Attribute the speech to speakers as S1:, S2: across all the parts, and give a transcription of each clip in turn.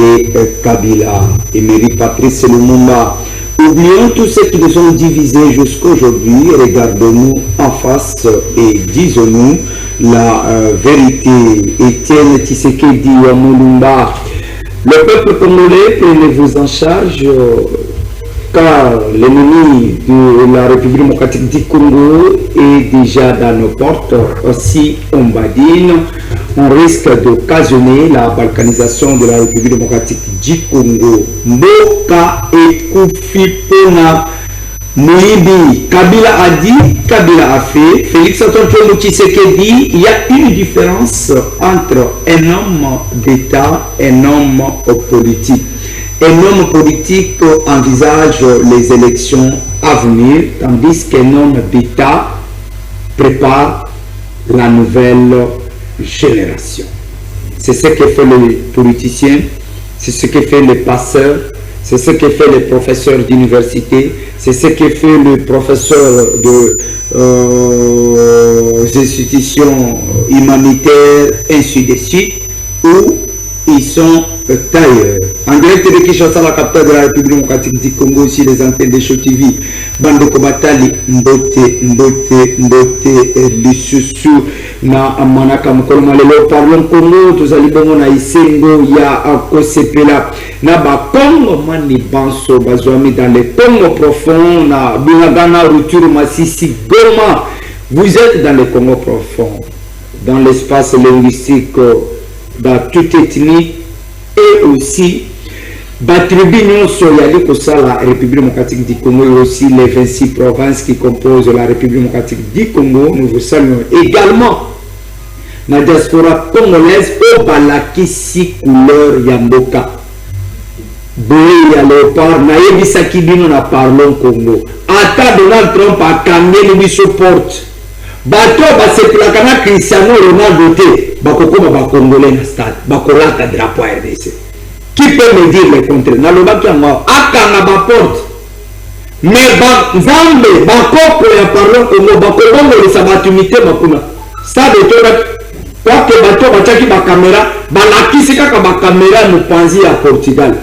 S1: et Kabila. Emery Patrice Lumumba. Oublions tous ceux qui nous ont divisés jusqu'aujourd'hui, regardons-nous en face et disons-nous la vérité. Étienne Tshisekedi Lumumba. Le peuple congolais, prenez-vous en charge, car l'ennemi de la République démocratique du Congo est déjà dans nos portes. Aussi, on badine, on risque d'occasionner la balkanisation de la République démocratique du Congo. Mboka et Koufipona Moïbi. Kabila a dit, Kabila a fait. Félix Antoine Tshisekedi, il y a une différence entre un homme d'État et un homme politique. Un homme politique envisage les élections à venir, tandis qu'un homme d'État prépare la nouvelle génération. C'est ce que font les politiciens, c'est ce que font les passeurs, c'est ce que font les professeurs d'université, c'est ce que fait le professeur des institutions humanitaires, ainsi de suite, où ils sont tailleurs. En direct de Kinshasa, la capitale de la République démocratique du Congo, aussi les antennes de Show TV, Bande Kobatali, Mbote, Lissusu, na Manaka Mkoloma, le parlons Congo, tous les bons na Isengo, ya Akosepela, na ba Congo, mani banso, bazouami dans les Congo profonds, na Binagana, Ruturu, Massissi, Goma. Vous êtes dans les Congo profonds, dans l'espace linguistique, dans toute ethnie, et aussi Batribino Soyali Kosa, la République démocratique du Congo, et aussi les 26 provinces qui composent la République démocratique du Congo. Nous vous saluons également la diaspora congolaise au Balakisi couleur Yamboka. Boye ya léopard, naïbisa kibino na parlons Congo. Ata Donald Trump a camé le support. Bato basepelakana Cristiano Ronaldo te bakokoma bakongolais na stade bakolata drapeau RDC. Qui peut me dire le contraire? Nalobaki yango akanga baporte mais nzambe bakoko ya parlons Congo bakolongolesa batumité bakuna stade tola kwake bato batiaki bakamera balakisi kaka bakamera mopanzi ya Portugal.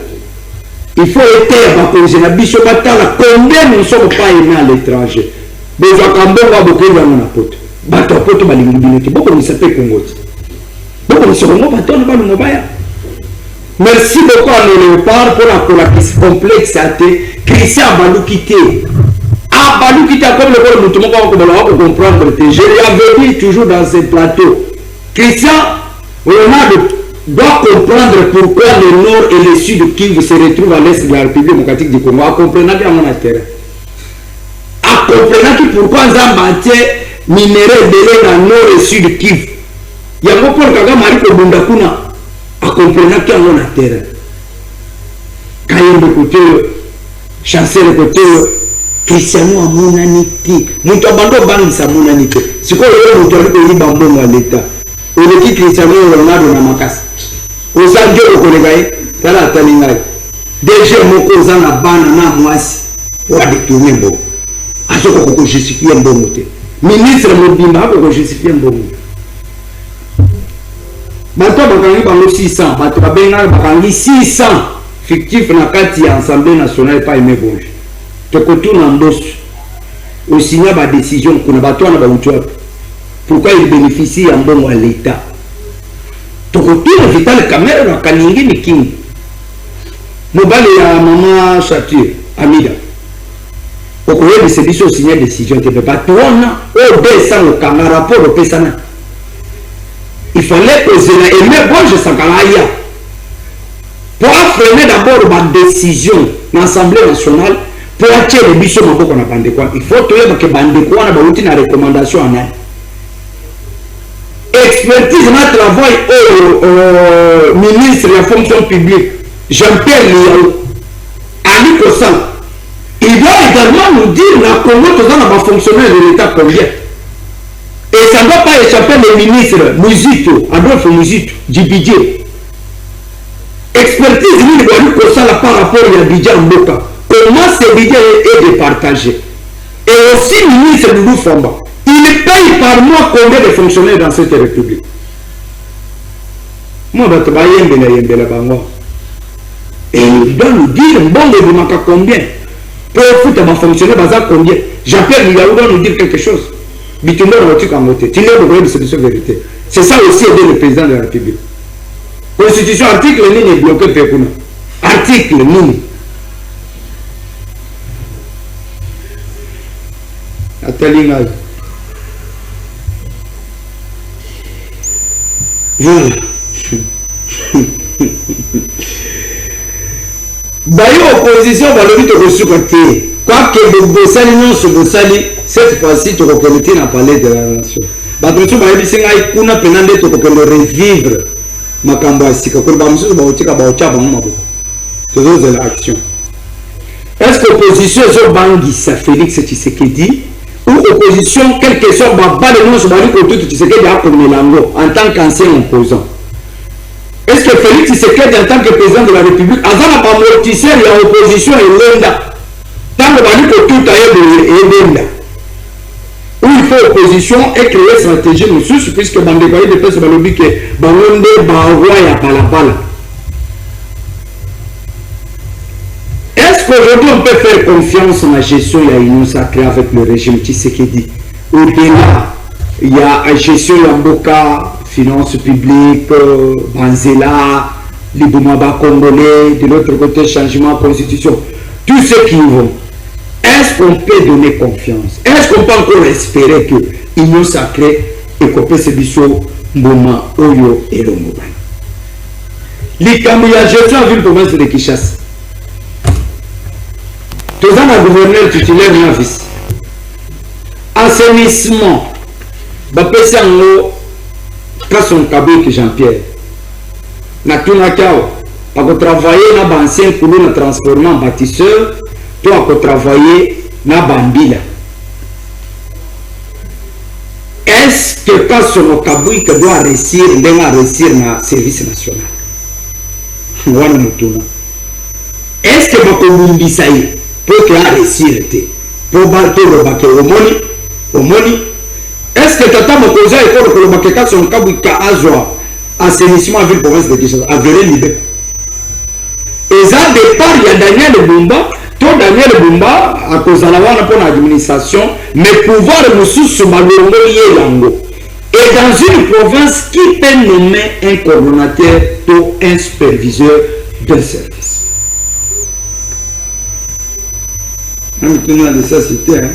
S1: Il faut être bakonzi na biso batala combien nous sommes pas aimés à l'étranger. Bezaka mbongo bokenga na poto bato poto balingi binoti boko ni sape kongoti boko ni somo bato na balo mobaya. Merci beaucoup à nos léopards pour la complexe athée Christian Balukité comme le bon mutumo ko ba comprendre. Je l'avais dit toujours dans ce plateau, Christian Ronaldo doit comprendre pourquoi le nord et le sud Kivu se retrouvent à l'est de la République démocratique du Congo. Comprenez bien mon intérêt. Comprenez pourquoi Zambate minéraux belé dans nord et sud Kivu. Il y a beaucoup de Kagame Mariko Bundakuna. Comprenez qu'il y a mon intérêt. Kayembe côté, chancel côté, Cristiano Amonanité. Nous t'abandonnons bangisa Amonanité. C'est quoi le moteur de l'Ibambo à l'État? On est qui Cristiano Ronaldo na makasi. Aux anges au collègue, t'as la talinga. Déjà moko zana bana na mwasi. Ou a détourné bon. Azoko ko justifier un bon moté. Ministre Mobimba ko justifier un bon moté. Bato bakangi bango 600, bato babenga bakangi 600 fictif na kati ya Assemblée nationale pas aimé bonge. Tokotu na ndoso. Au signer ba décision kuna bato na ba utua. Pourquoi il bénéficie en bon à l'État? Tokotu na Vital Kamerhe na kaningi ni king. Mobali ya maman Chatir Amida. Okoye de service au signer décision te bato na o descend au camera rapport au pesana. Il fallait que je l'aimais bon, je s'en calais. Pour freiner d'abord ma décision dans l'Assemblée nationale, pour attirer les bisous, il faut que Bandekwa ait une recommandation en aide. Expertise dans le travail au ministre de la fonction publique, Jean-Pierre Liao, Ali Kossan. Il doit également nous dire comment nous avons fonctionnaire de l'État combien. Et ça ne doit pas échapper le ministre Mouzito, Adolphe Mouzito, du budget. Expertise, il doit nous faire ça par rapport à budget en Boka. Comment ce budget est départagé. Et aussi le ministre Doudou Famba. Il paye par mois combien de fonctionnaires dans cette république. Moi, je vais te dire Et il doit nous dire, bon, il manque combien. Pour le foot, fonctionner, bazar combien. Jean-Pierre Ligaou doit nous dire quelque chose. Bitumba dans le en côté. Tu n'as pas besoin de cette vérité. C'est ça aussi aider le président de la République. Constitution, article 9 est bloqué Pekuna. Article 9. Atalingal. Voilà. Bayo opposition va le vite reçu côté. Quoi que Bossali non se Bossali, cette fois-ci tu reconnais n'a parlé de la nation. Batrusu ba yebi singa ikuna penande to ko revivre makambo asika ko ba musu ba otika ba ocha ba mabo. Toujours de l'action. Est-ce que l'opposition est Bangui Félix Tshisekedi ou opposition quel que soit ba le nom sur Bangui ko tout Tshisekedi a comme Melango en tant qu'ancien opposant? Est-ce que Félix Tshisekedi en tant que président de la République a un amortisseur de l'opposition et l'Enda tant que Bangui ko tout a l'Enda où il faut opposition et créer stratégie monsieur puisque Bangui de paix sur Balobi que Bangonde Baroua ya Palapala. Est-ce qu'aujourd'hui on peut faire confiance à la gestion de l'union sacrée avec le régime Tshisekedi? Au-delà, il y a la gestion de l'Amboka, finances publiques, Banzela, Liboumaba congolais, de l'autre côté changement de constitution, tous ceux qui y vont. Est-ce qu'on peut donner confiance? Est-ce qu'on peut encore espérer que l'union sacrée est copée ce biseau Mboma, Oyo et Lomobani? L'Ikamouya gestion de la ville province de Kinshasa. Tous les gouverneurs titulaires de la vie. Assainissement. Bapesi ango Kasson Kabou Jean-Pierre. Na tuna kao. Ako travailler na bancien koulou na transformant bâtisseur. Toi ako travailler na bambila. Est-ce que Kasson Kabou doit réussir na service national? Wana mutuna. Est-ce que bako mumbisaï pour que la réussir pour battre le baquet au moni est-ce que tata mokoza et pour le baquet quand son kabouka azwa assainissement ville province de Kinshasa a verré l'idée et ça départ il y a Daniel Bumba toi Daniel Bumba à cause de la pour l'administration mais pouvoir nous sous malongo yango et dans une province qui peut nommer un coordonnateur ou un superviseur d'un service. Maintenant de ça c'était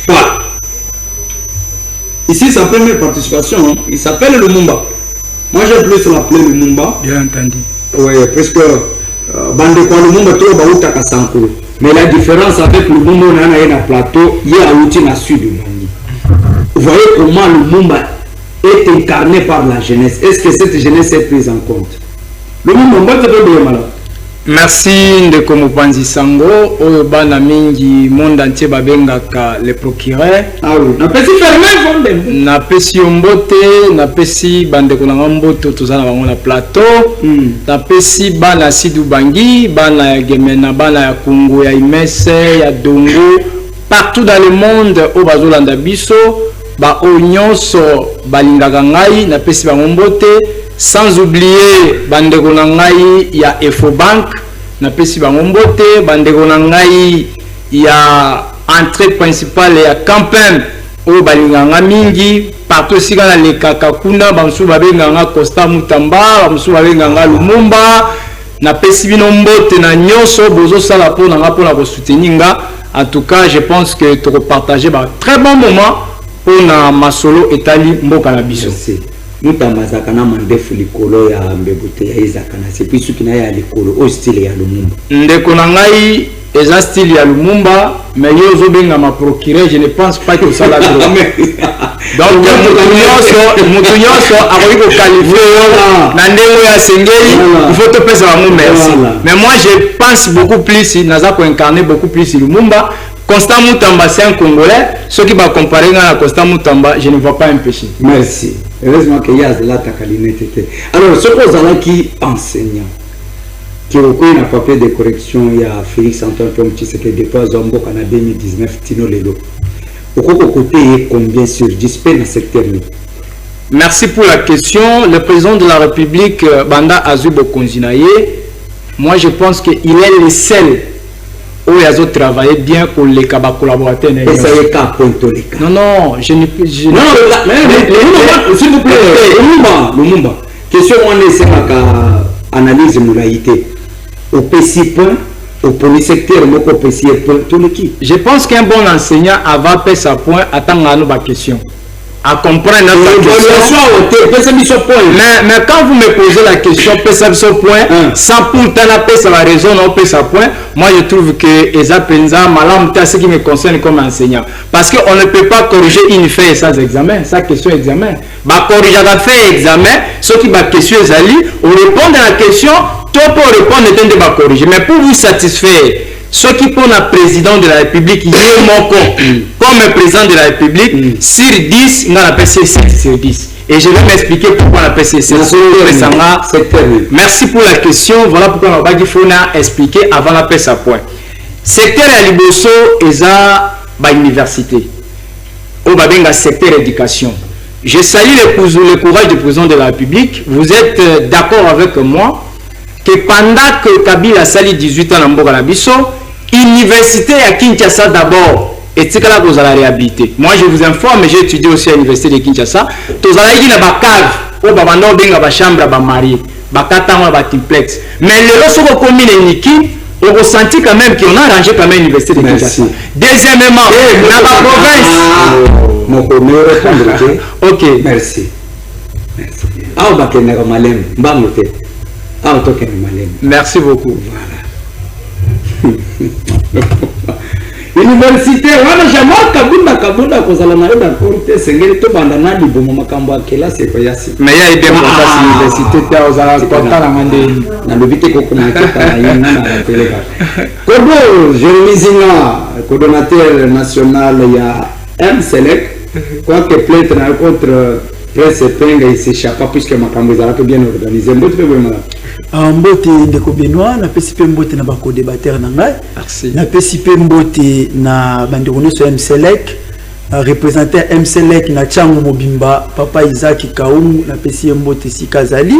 S1: voilà. Ici sa première participation il s'appelle le Mumba. Moi j'ai plus l'appelé le Mumba.
S2: Bien entendu.
S1: Oui presque bande quoi le Mumba tout baouta kasanko. Mais la différence avec le Mumba on a un plateau il y a outil na sud du Mali. Vous voyez comment le Mumba est incarné par la jeunesse. Est-ce que cette jeunesse est prise en compte? Le Mumba c'est pas bien malade.
S2: Merci Ndeko Mopanzi Sango, oyo bana mingi monde entier babengaka le procureur.
S1: Ah oui, napesi fermé fondé.
S2: Napesi mbote, napesi bandeko na mbote tozana bango na plateau. Napesi bana Sidou Bangi, bana ya Gemena, bana ya Kungu, ya Imese, ya Dongo, partout dans le monde o bazolanda biso, ba onyonso balingaka ngai, napesi bango mbote. Sans oublier bandeko na ngai ya Efobank na pesi bango mbote bandeko na ngai ya entrée principale ya Campem o balinganga mingi partout sika na lekaka kuna bamsu babenganga Costa Mutamba bamsu babenganga Lumumba na pesi bino mbote na nyonso bozo sala po na nga ko soutenir nga. En tout cas je pense que tu repartager un très bon moment pour na masolo etali mboka na biso.
S1: Mutamazaka na mandefu likolo ya mbebute ya izakana c'est puis soki na ya likolo au style ya Lumumba
S2: ndeko na ngai eza style ya Lumumba mais yo zo benga ma procureur je ne pense pas que ça la donc mutu nyonso akoki ko qualifier na ndengo ya sengeli il faut te pesa ba merci mais moi je pense beaucoup plus naza ko incarner beaucoup plus Lumumba. Constant Mutamba c'est un Congolais. Ceux qui vont comparer à Constant Mutamba, je ne vois pas un péché.
S1: Merci. Heureusement qu'il y a là ta qualité. Alors, ce qu'on a qui enseignant, qui recueille un papier de correction, il y a Félix Antoine Tshisekedi qui dépose en 2019, Tino Lelo. Au côté, combien sur 10 dans le secteur?
S2: Merci pour la question. Le président de la République, Banda Azubo Konzinaye, moi je pense qu'il est le seul où il a travaillé bien pour les collaborateurs.
S1: Et ça y est qu'à pointer les cas.
S2: Non, non, je ne peux pas.
S1: Non, s'il vous plaît, Lumumba. Question, on essaie d'analyser l'analyse au petit point, au premier secteur, au petit point, tout le qui.
S2: Je pense qu'un bon enseignant avant de sa point attend à nous ma question. À comprendre notre question. Mais quand vous me posez la question, sans pourtant la raison, non, sa point, moi je trouve que ce qui me concerne comme enseignant. Parce qu'on ne peut pas corriger une feuille sans examen, sans question examen. Corriger la feuille examen, ce qui va question on répond à la question, tout pour répondre et de corriger. Mais pour vous satisfaire, ceux qui prennent le président de la République, il est mon comme président de la République, sur 10, on appelle 7 sur 10. Et je vais m'expliquer pourquoi on appelle 7 sur 10. Merci pour la question. Voilà pourquoi on va expliquer avant la sa point. Secteur à Liboso est à l'université. Au secteur éducation. Je salue le courage du président de la République. Vous êtes d'accord avec moi que pendant que Kabila sali 18 ans dans Mboka-Biso, université à Kinshasa d'abord, et c'est là que vous allez réhabiliter. Moi je vous informe, j'ai étudié aussi à l'université de Kinshasa, vous allez dire la cave, où vous allez dans la chambre, vous marier, vous allez dans triplex. Mais le reste de la commune Niki, on ressentit quand même qu'on a arrangé quand même l'université de Kinshasa. Deuxièmement, dans la province. Ok.
S1: Merci.
S2: Merci beaucoup.
S1: Voilà. Université, wana jamaa kabunda kozala na yoda korte sengeli to bandana libomo makambo akela se ko yasi.
S2: Mais ya ide mbaka université ta ozala kota na ngande
S1: na lobite ko komaka na yena na teleka. Kodo Jeremizinga, coordonnateur national ya MSELEC, quoi que plainte na contre presse penga il s'échappe puisque makambo ezala que bien organisé. Mbote vraiment
S3: mbote ndeko Benoît na pesi pe mbote na bako débatteur na ngai.
S2: Merci.
S3: Na pesi pe mbote na bandeko nyonso MSELEC, représentant MSELEC na Tchango Mobimba papa Isaac Kaungu na pesi mbote sikazali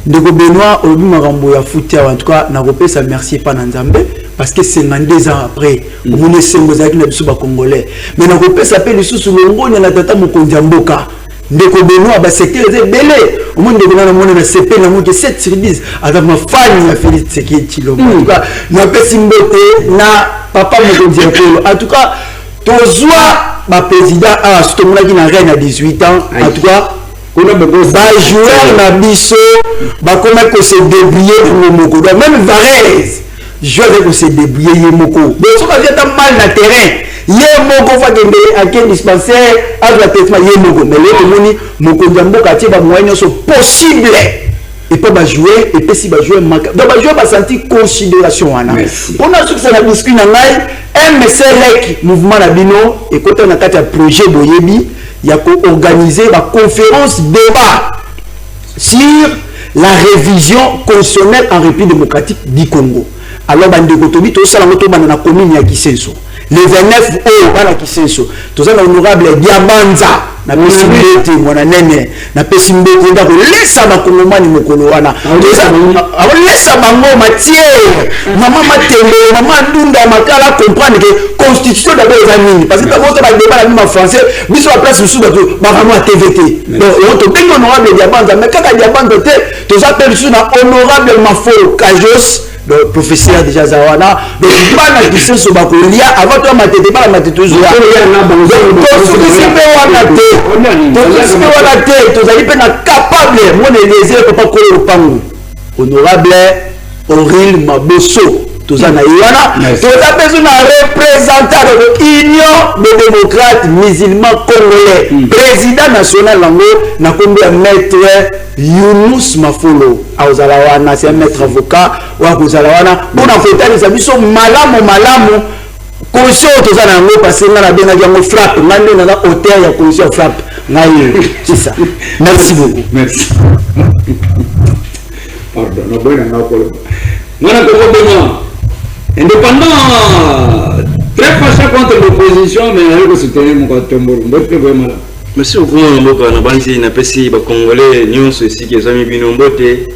S3: ndeko Benoît obi makambo ya futi en tout cas na kopesa merci pa na Nzambe parce que 52 ans après on est sembo zaki na biso ba congolais mais na kopesa pe lisusu longonya na tata mokonzi mboka ndeko Benoît ba secteur de belé au monde de na mona na CP na moto 7 sur 10 avec ma fan ya Félix Tshisekedi Tshilombo en tout cas na pesi mbote na papa mokonzi en tout cas tozwa ba président a sutomona ki na reine à 18 ans en tout cas on a besoin ba joueur na biso ba comment que se débrouiller pour moko même Varese joueur que se débrouiller moko donc so ka vient mal na terrain ye moko fa kende ake dispensaire à la traitement ye moko mais le moni moko ndamboka tie ba moyen so possible et pas ba jouer et puis si ba jouer manque donc ba jouer ba sentir considération wana on a ce que ça na biscuit na ngai MSELEC mouvement na bino et quand on a kati projet boyebi ya ko organiser la conférence débat sur la révision constitutionnelle en République démocratique du Congo. Alors bandeko tobi to sala moto bana na commune ya Kisenso le 29 au bana Kisenso to sala honorable Diabanza na pesimbe mwana nene na pesimbe nda ko lesa ba kongomani mokolo wana lesa bango matière mama matembe mama ndunda makala comprendre que constitution d'abord est nini parce que quand on va débat en français biso la place sous ba vraiment TVT donc on to bien honorable Diabanza mais kaka Diabanza te to s'appelle sous na honorable Mafo Kajos le professeur déjà Zawana donc bana Kisenso ba ko lia avant toi matete ba matete toujours capable honorable Auril Maboso tozana yana toza besoin représentant de l'Union des démocrates musulmans congolais président national lango na combien maître Younous Mafolo aozala wana c'est un maître avocat wa kozala wana pour na fetali za biso malamu conscient tozana ngo parce que na benga yango frappe ngande na hauteur ya conscient frappe ngai c'est ça merci beaucoup
S1: merci pardon no bonne na ko ngana ko Benoît indépendant très fâché contre l'opposition mais il faut soutenir mon Tombourou.
S4: Merci beaucoup mon mboka na banzi na pesi ba congolais nyonso esiki ezami bino mbote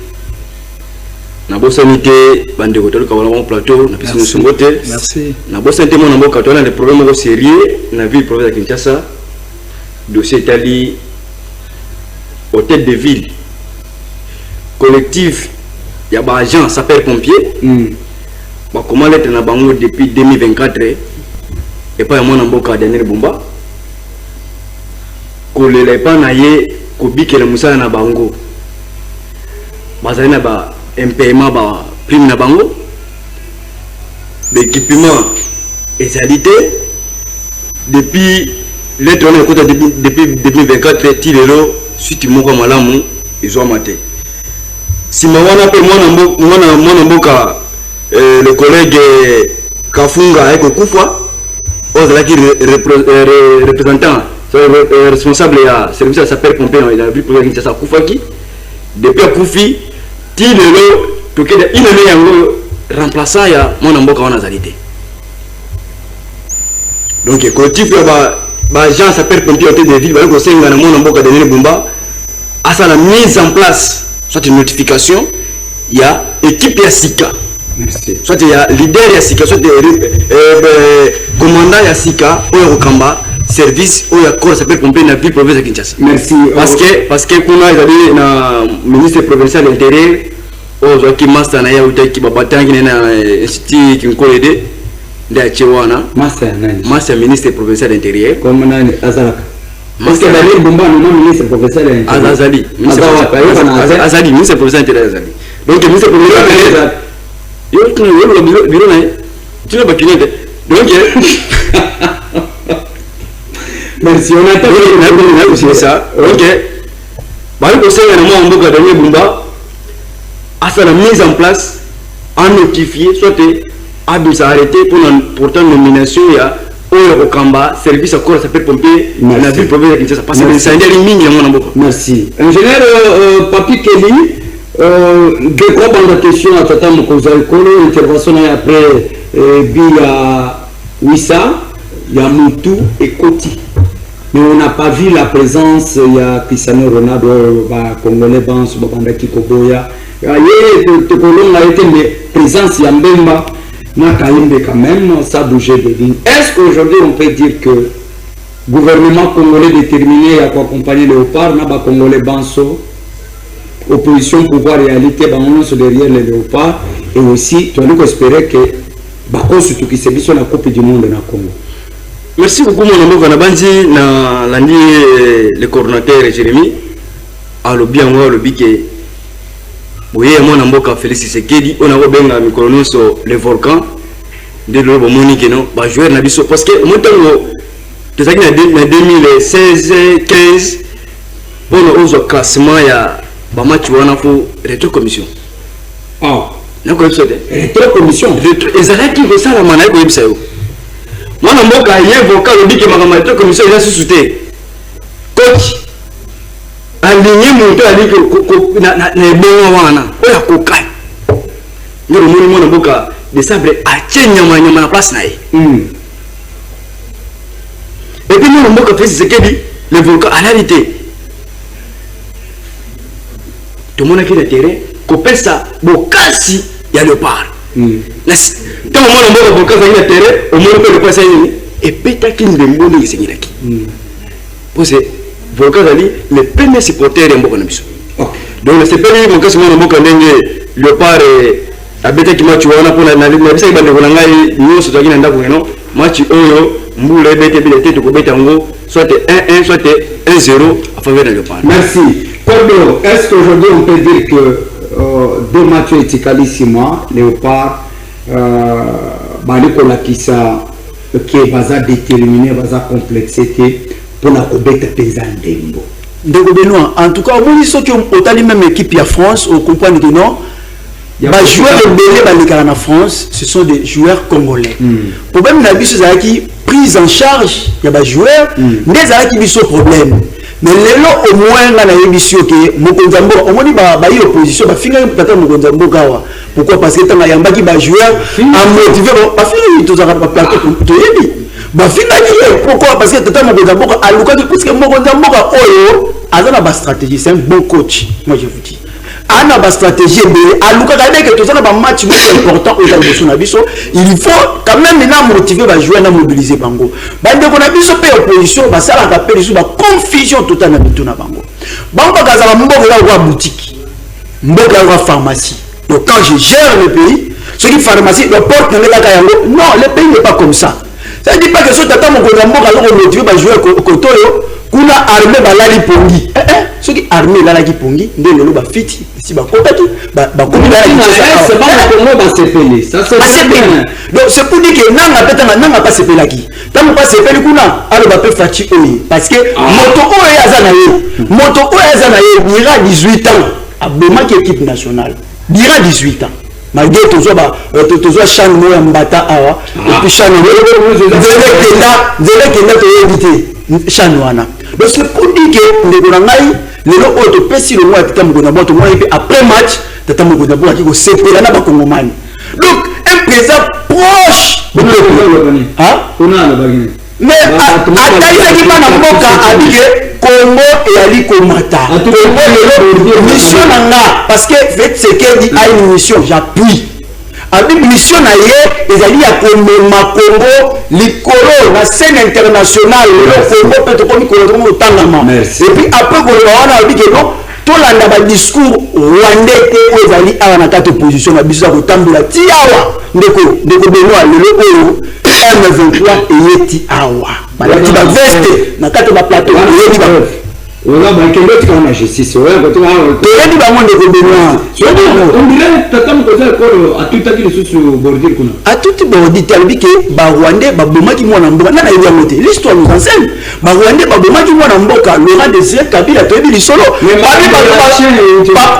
S4: na bosanité bande ko toluka wala plateau na pesi nyonso mbote.
S2: Merci.
S4: Na bosanité mon mboka to na les problèmes sérieux na ville province de Kinshasa. Dossier Italie hôtel de ville collectif ya ba agent sapeur pompier ba comment lettre na bango depuis 2024 et pas mon mboka dernier bomba kolela pa na ye kobikela musala na bango bazali na ba impayement ba prime na bango l'équipement ezalité depuis lettre on écoute depuis 2024 tilelo suite moko malamu ils ont maté si mawana pe mwana mboka le collègue Kafunga eko kufa ozalaki représentant responsable ya service à sapeur pompier dans la ville province Kinshasa kufaki depuis akufi ti lelo tokeda inene yango remplaçant ya mwana mboka wana zalité donc collectif ba agent sapeur pompier hôtel de ville ba ko senga na mwana mboka de Bumba à sa la mise en place soit une notification il y a équipe ya Sika. Merci. Soit il y a leader ya Sika soit commandant ya Sika au Kamba service au corps s'appelle pompier na ville province de Kinshasa.
S1: Merci.
S4: Parce que kuna ezali na ministre provincial de l'intérieur au zoki master na ya utaki babatangi na institut kinkolede nda chewana
S1: master nani
S4: master ministre provincial de l'intérieur
S1: comme nani azalaka parce que Daniel Bumba non ministre provincial de l'intérieur
S4: Azali ministre provincial de l'intérieur Azali donc ministre provincial de l'intérieur yo tuna yo biro na tuna bakinete donc
S1: merci on a
S4: c'est ça ok bari ko senga na mo mboka Daniel Bumba à la mise en place en notifié soit a dû s'arrêter pour pourtant nomination il y a au Kamba service à corps s'appelle pompier la ville province de Kinshasa parce que ça est ligne ya mona mboka. Merci
S1: ingénieur Papi Kelly deux trois bandes de questions à tata Mokoza Ekolo intervention après Bia Wissa Yamutu et Koti. Mais on n'a pas vu la présence, il y a Cristiano Ronaldo, Congolais, Bandaki Koboya. Il y a une présence, il y a Mbemba, Nakaïmbe quand même, ça bougeait de ligne. Est-ce qu'aujourd'hui on peut dire que le gouvernement congolais déterminé à accompagner Léopard, n'a Congolais Banso, opposition, pouvoir, réalité, on est derrière les Léopards, et aussi, tu as espérer que Bako surtout qui s'est mis sur la Coupe du Monde dans le Congo.
S4: Merci beaucoup mon ami Kanabandi na landi le coordinateur Jérémy alobi yango alobi ke boye mwana mboka Félix Tshisekedi on a benga mikolo so le volcan de lo bomoni ke no ba joueur na biso parce que montango tezaki na 2016 15 pour le classement ya ba match wana fo retro commission na ko episode retro commission ezalaki ko sala mana ko episode mwana mboka yevoka lobike makamata commission eza susute coach aligné monto ali ko na ebonga wana oya kokai ngiro mwana mboka de sabre achenya nyama na place na ye et puis mwana mboka Félix Tshisekedi le volcan à la réalité tout le monde qui est terrain kopesa bokasi ya Léopard tant que mwana mboka volcan za terrain au moins peut le passer et pétaki ndembo ni senyaki parce que volcan ali le premier supporter ya mboka na biso donc c'est pas lui mon cas mwana mboka ndenge Léopard abetaki match wana pona na bisa bande ko ngai nyoso tokina ndako ngeno match oyo mbula ebete bilete to kobeta ngo soit 1-1 soit 1-0 en faveur de Léopard.
S1: Merci. Pablo, est-ce qu'aujourd'hui on peut dire que deux matchs éticali 6 mois Léopard balikola kisa qui baza déterminé baza complexité pour la kobeta pesa ndembo
S3: ndeko Benoît en tout cas on dit ce que otali même équipe ya France on comprend que non ba joueurs belé balika na France ce sont des joueurs congolais problème na biso zaki prise en charge ya ba joueurs ndezaki biso problème mais lelo au moins na yebisio ke mokonzambo omoni ba yi opposition ba finga tata mokonzambo kawa pourquoi parce que tanga yambaki ba joueur à motiver ba finga to za ba plateau to yebi Pourquoi? Parce que tata mokonza mboka alukaki parce que mokonza mboka oyo azana ba stratégie, c'est un bon coach, moi je vous dis. Ana ba stratégie be alukaka dès que tozana ba match important au Liboso na biso, il faut quand même na motiver ba jouer na mobiliser bango. Bande ko na biso pe opposition ba sala ka pe biso ba confusion totale na bitu na bango. Bango kazala mboka ya boutique. Mboka ya pharmacie. Donc quand je gère le pays, ce qui pharmacie le porte na la kayango, non, le pays n'est pas comme ça. Ça ne dit pas que ce tata mokonza mboka loko motiver ba jouer kotoyo kuna armée balali pongi. Ce qui armée lalaki pongi ndé lelo ba fiti si ba kotaki ba komi la
S1: c'est pas comment ba sepeli. Ça c'est bien.
S3: Donc c'est pour dire que nanga petanga nanga pas sepelaki. Tant pas sepeli kuna alo ba pe fachi oyi parce que moto oyo azana ye. Moto oyo azana ye bira 18 ans. Aboma qui équipe nationale. Bira 18 ans. Malgré tout ça, chan mo mbata awa et puis chan éviter chan wana. Donc c'est pour dire que les Gorangai les autres pesi le mois tata mokona boto moi et après match tata mokona boto qui ko sepela na ba kongomani. Donc un président proche
S1: hein on a le
S3: mais ataisa ki bana mboka abike Congo et Ali Komata. Mission nanga parce que fait ce qu'elle dit a une mission j'appuie. Avec mission na ye ezali ya komema Congo likolo na scène internationale le Congo peut comme Congo tangama. Et puis après ko wana abike non tolanda ba discours rwandais te ezali awa na kati position na biso ko tambola ti awa ndeko Benoît lelo oyo M23 eyeti awa balati ba veste na kati ba plateau eyeti ba
S1: voilà ba kendo tika na justice ouais ko to
S3: eyeti ba monde ko Benoît
S1: on dirait tata mokoza ko atutaki le sous bordir kuna
S3: atuti bordir talbi ke ba rwandais ba bomaki mwana mboka nana yebi amote l'histoire nous enseigne ba rwandais ba bomaki mwana mboka Laurent Désiré Kabila to yebi lisolo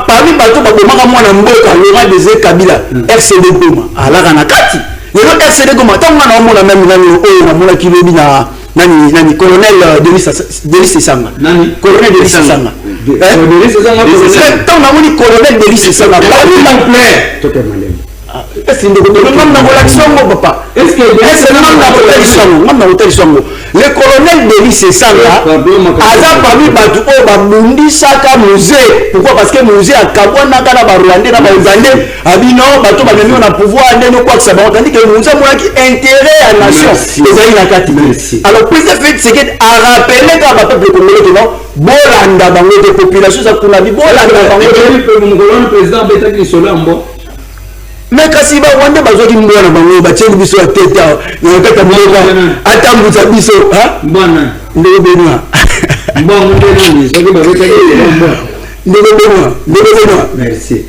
S3: parmi bato ba bomaka mwana mboka Laurent Désiré Kabila FCD Goma alaka na kati lelo FCD Goma tango na omona même nani oyo na mona kilobi na nani colonel Denis Sesanga nani colonel Denis Sesanga Denis Sesanga tango na moni colonel Denis Sesanga parmi l'ampleur to kemalem est-ce que le colonel Denis Sesanga aza parmi batu o babundisaka musée. Pourquoi? Parce que musée akabwana kana ba Rwandais na ba Ugandais abino bato banemi na pouvoir ndeno kwa ça ba tandis que musée moi qui intérêt à nation ezali na kati. Alors président fait c'est que a rappeler ka ba peuple congolais que non bolanda bango de population za kuna bi bolanda bango
S1: de président betaki solo ambo.
S3: Mais kasi ba wande bazwaki mbona bango batieli biso ya tete ya kata mboka atambuza biso ha
S1: mbona
S3: ndeko Benoît
S1: mbona ndeni soki ba betaki
S3: ndeko Benoît merci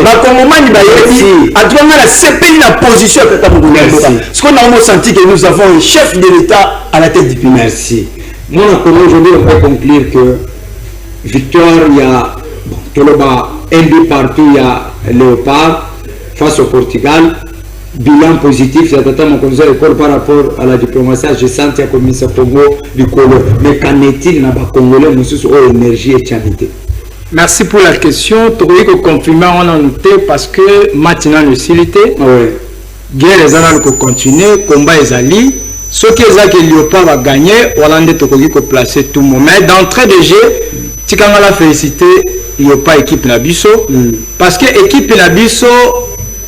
S3: bakongomani bayebi atwanga na sepeli na position ya kata mboka ce qu'on a senti que nous avons un chef de l'État à la tête du pays.
S1: Merci. Moi aujourd'hui on peut conclure que victoire il y a Toloba un but partout, il y a Léopard face au Portugal. Bilan positif, c'est totalement comme ça par rapport à la diplomatie. Je sens qu'il y a comme ça Congo du Colo. Mais qu'en est-il dans le Congolais, nous sommes énergie et tchanité.
S2: Merci pour la question. Tu veux que confirmer on a noté parce que maintenant le silité. Guerre les gens qui continuer, combat les alliés. Ce qui est que Léopard va gagner, Hollande te placer tout le monde. Mais d'entrée de jeu, tu quand la félicité. Il n'y a pas équipe Nabiso parce que équipe Nabiso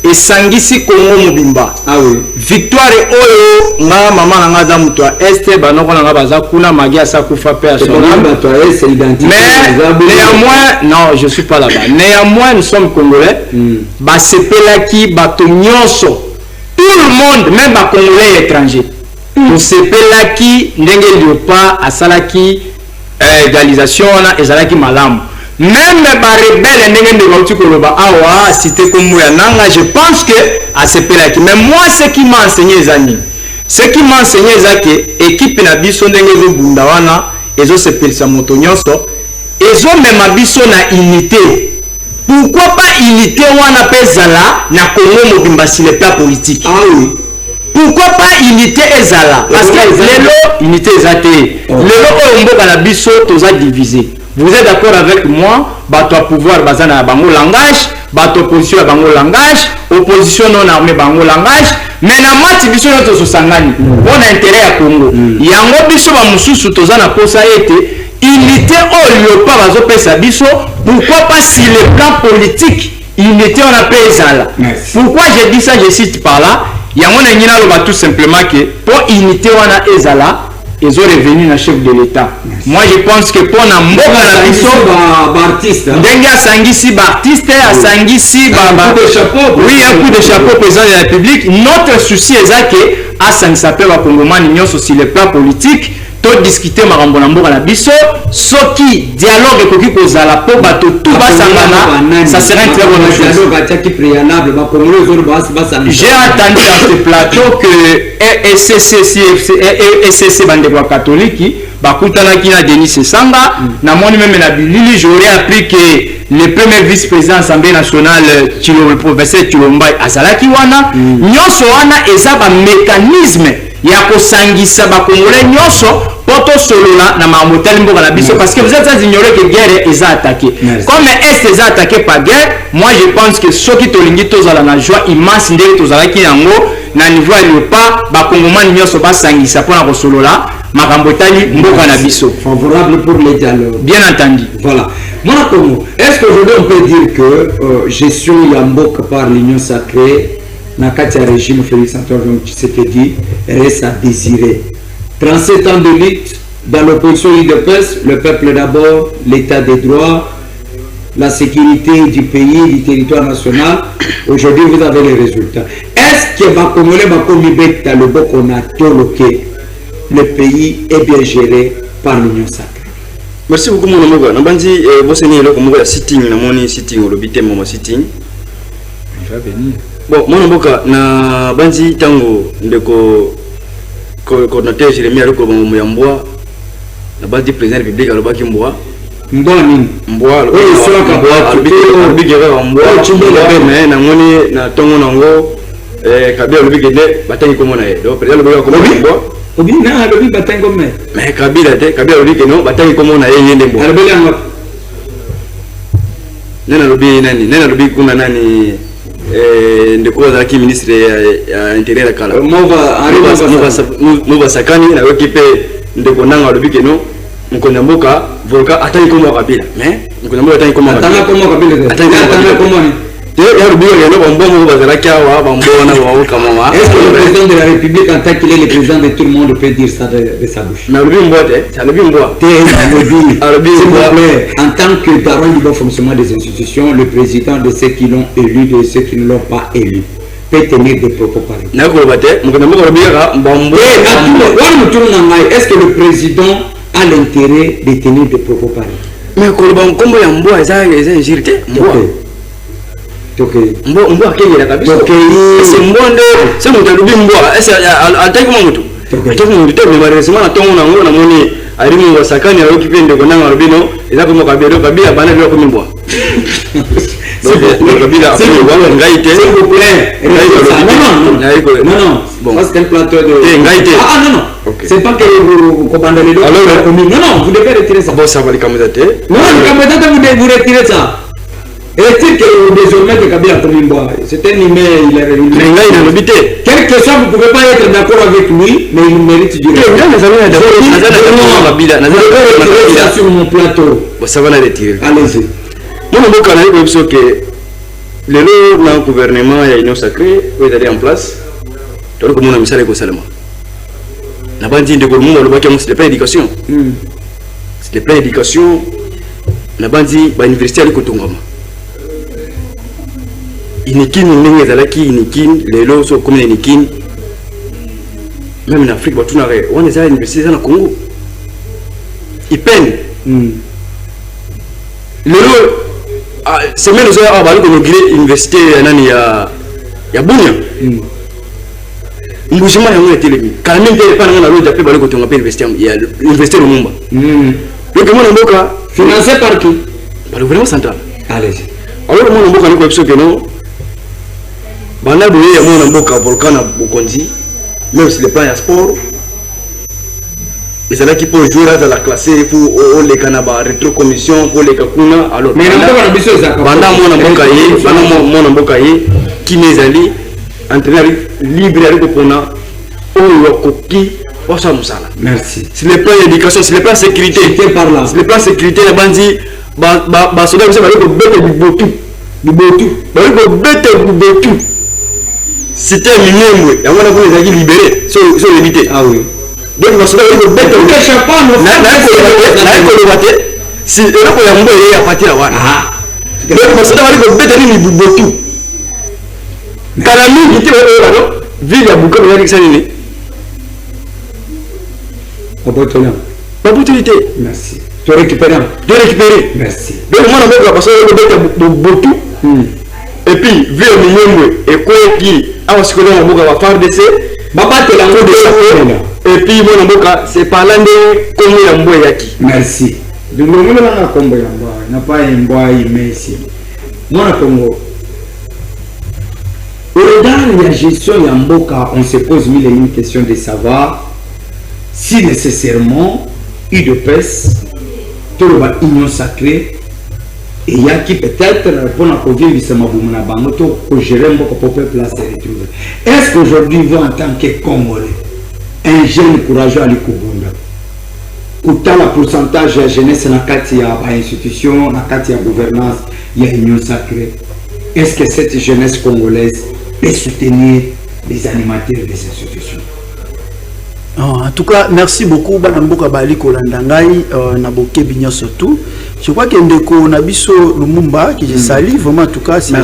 S2: et Sangisi Congo Mobimba. Ah oui. Victoire et Oyo, nga maman nga za muto este banoko nga baza kuna magia sa kufa personne. Mais néanmoins non, je suis pas là-bas. Néanmoins nous sommes congolais. Ba sepelaki bato nyonso. Tout le monde même ba congolais étrangers. Nous sepelaki ndenge liopa asalaki égalisation na ezalaki malamu. Même les rebelles ndenge ndeko koloba awa cité comme nanga je pense que à ce pelaki mais moi ce qui m'a enseigné c'est que équipe na biso ndenge zo bunda wana ezo se pelisa moto nyonso ezo même biso na unité. Pourquoi pas unité wana pezala na Congo mobimba sur le plan politique. Ah oui. Pourquoi pas unité ezala parce que lelo unité ezate lelo oyo mboka na biso toza divisé. vous êtes d'accord avec moi, bato pouvoir bazana ya bango langage, bato opposition ya bango langage, opposition non armée bango langage, mais na mati biso yoto sosangani on a intérêt à Congo. Yango biso ba mususu tozana posa ete unité oyo pa bazo pesa biso, pourquoi pas sur le plan politique unité on a payé là. Pourquoi j'ai dit ça, je cite par là, yango na ngina lo tout simplement que pour unité on a ezala ils ont revenu na chef de l'État. Moi je pense que pour na mboka na biso
S1: artiste
S2: ndenge asangisi ba artiste asangisi ba
S1: coup de chapeau,
S2: oui, un coup de chapeau président de la République. Notre souci est que asangisa pe ba kongomani nyonso sur le plan politique to discuter makambo na mboka na biso soki dialogue ekoki kozala po bato tout basangana, ça serait une très bonne chose. J'ai entendu dans ce plateau que SCC bandeko catholique bakutanaki na Denis Sesanga na moni même na bilili. J'aurais appris que le premier vice-président de l'Assemblée nationale le professeur Chilomba azalaki wana nyonso wana eza ba mécanisme ya kosangisa ba congolais nyonso poto solola na mamotali mboka na biso, parce que vous êtes ignoré que guerre est attaquée. Comme est est attaqué par guerre, moi je pense que ceux qui tolingi tozala na joie immense ndenge tozalaki yango na niveau ya pas ba congomais nyonso ba sangisa pona ko solola makambo tali mboka na biso.
S1: Favorable pour le dialogue.
S2: Bien entendu.
S1: Voilà. Mon Congo, est-ce qu'aujourd'hui on peut dire que gestion Yamboka par l'Union sacrée Nakati régime Félix Antoine Tshisekedi reste à désirer? 37 ans de lutte dans l'opposition UDPS, le peuple d'abord, l'état des droits, la sécurité du pays, du territoire national. Aujourd'hui, vous avez les résultats. Est-ce que le pays est bien géré par l'Union sacrée?
S4: Merci beaucoup mon amour. Nabandi bosse ni eloko moko ya sitting na moni sitting olobite mama sitting.
S2: Il va venir.
S4: Bon mon amour na bandi tango ndeko coordinateur Jérémy aloko muyambwa na bandi président de la République alobaki mbwa
S1: Mboni
S4: mbwa
S1: oui soka
S4: albigera mbwa mais na moni na tongo nango kabila lobiki de batangi komona ye donc président lobiki komona mbwa
S1: obi na lobiki batangi komona
S4: mais kabila lobiki no batangi komona ye yende mbwa
S1: alobiki ngo
S4: nena lobiki kuna nani ndeko azalaki ministre ya intérieur kala mova sakani na okipe ndeko nanga lobiki no mkonda mboka volka atani komo kabila mais mkonda mboka atani komo kabila atani komo ya lobiki no bombo mo bazalaki awa bombo na wa kama
S1: est-ce que le président de la République en tant qu'il est le président de tout le monde peut dire ça de sa bouche?
S4: Mais lobiki mbote ça lobiki mbote
S1: en tant que garant du bon fonctionnement des institutions, le président de ceux qui l'ont élu et de ceux qui ne l'ont pas élu peut tenir des propos pareils. Est-ce que le président a l'intérêt de tenir des propos pareils?
S4: Mais comme il y a une injurité, mbo akengela kabisa c'est mbonde c'est mutalubi mbo ataki kama mtu ataki mtu tena maresema na tongo na ngona moni alimu wasakani ya kipende kwa nanga rubino ila kama kabila bana bila kumimbo donc kabila c'est ngaite
S1: s'il vous plaît non bon ça c'est un plateau de
S4: ngaite
S1: non c'est pas que vous commandez les deux non vous devez retirer ça
S4: bon ça va les kamezate
S1: non vous retirez ça. Est-il que désormais que Kabila Komimboa, c'est un email, il est réuni.
S4: Mais là, il a l'habité.
S1: Quelle que soit, vous ne pouvez pas être d'accord avec lui, mais il mérite du respect. Je sur mon plateau.
S4: Ça va la retirer.
S1: Allez-y.
S4: Moi, je veux dire que le gouvernement et l'Union sacrée est allé en place. Donc, on a mis ça avec le Salama. La bande de Gourmou, c'est le plein d'éducation. C'est le plein d'éducation. La bande de l'université à l'Ikotongama. Inikin ndenge zalaki inikin lelo so comme inikin même en Afrique batuna re on est à l'université na Congo ipen lelo semaine zo a bali ko gré université nani ya Bunia mbujima yango ya telemi quand même te pas na loja pe bali ko tonga pe université ya université Lumumba donc mon mboka
S1: financé par qui?
S4: Par le gouvernement central.
S1: Allez.
S4: Alors mon mboka ni ko biso que non bana boye mon mboka volcan na Bokonzi même sur le plan ya sport c'est là qu'il peut jouer dans la classe pour les canaba rétro commission pour les kakuna alors
S1: mais
S4: pendant mon mboka qui mes alliés entraîneur libre avec kona oyokoki osa musala.
S1: Merci.
S4: C'est le plan d'éducation, c'est le plan sécurité.
S1: C'est par là.
S4: C'est le plan sécurité la bandi ba soda vous savez ko bete bibotu c'était minimum et on a voulu les libérer sur l'éviter.
S1: Ah oui.
S4: Donc ba soda ko bete si et là ko ya mbo ya partir wana. Donc ba soda ko bete ni bibotu kana mingi ti wa no ville ya buka ya kisani ni opportunité.
S1: Merci. Tu récupères. Merci.
S4: Donc moi on va passer au botu et puis vu le minimum et quoi qui a aussi connu la boka va faire de baba te la mode de et puis mon boka c'est par là de comme ya mbo yaki.
S1: Merci. Donc le monde là kombo ya mbo na pas un boy merci. Moi na Congo. Dans la gestion ya mboka, on se pose mille et une questions de savoir si nécessairement UDPS tout le union sacrée et il y a qui peut-être pour la convivre c'est ma boumna bangoto pour gérer beaucoup pour peuple là se retrouver. Est-ce qu'aujourd'hui vous en tant que Congolais un jeune courageux à l'Ikubunda autant le pourcentage de jeunesse dans la institution dans la gouvernance il y a union sacrée, est-ce que cette jeunesse congolaise peut soutenir les animateurs des institutions?
S3: En tout cas, merci beaucoup. Banamboka Bali Kolandangai, Naboke Bignon surtout. Je crois qu'il y a Ndeko Nabiso Lumumba qui je salue vraiment. En tout cas, c'est un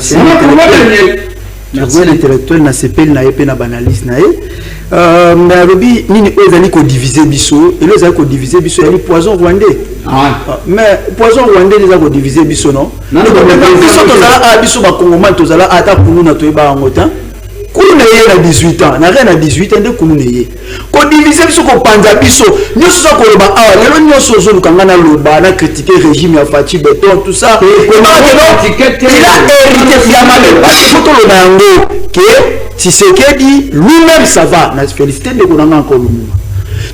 S3: intellectuel, na CPL, na EP, na banaliste, na mais Robi, nini ozali ko diviser biso, et les ko diviser biso, il y a poison rwandais. Mais poison rwandais les a ko diviser biso non. Non, biso tozala biso ba Congolais tozala ata kunu na toyeba ngotan. Kunu na 18 ans, na rien à 18 ans de kunu na ko diviser biso ko panza biso, nyoso so ko loba awa, lelo nyoso so lukanga na loba na critiquer régime ya Fachi Beton tout ça. Il a hérité fiamment parce que tout le monde que Tshisekedi lui-même ça va, na félicité de Konanga encore Lumumba.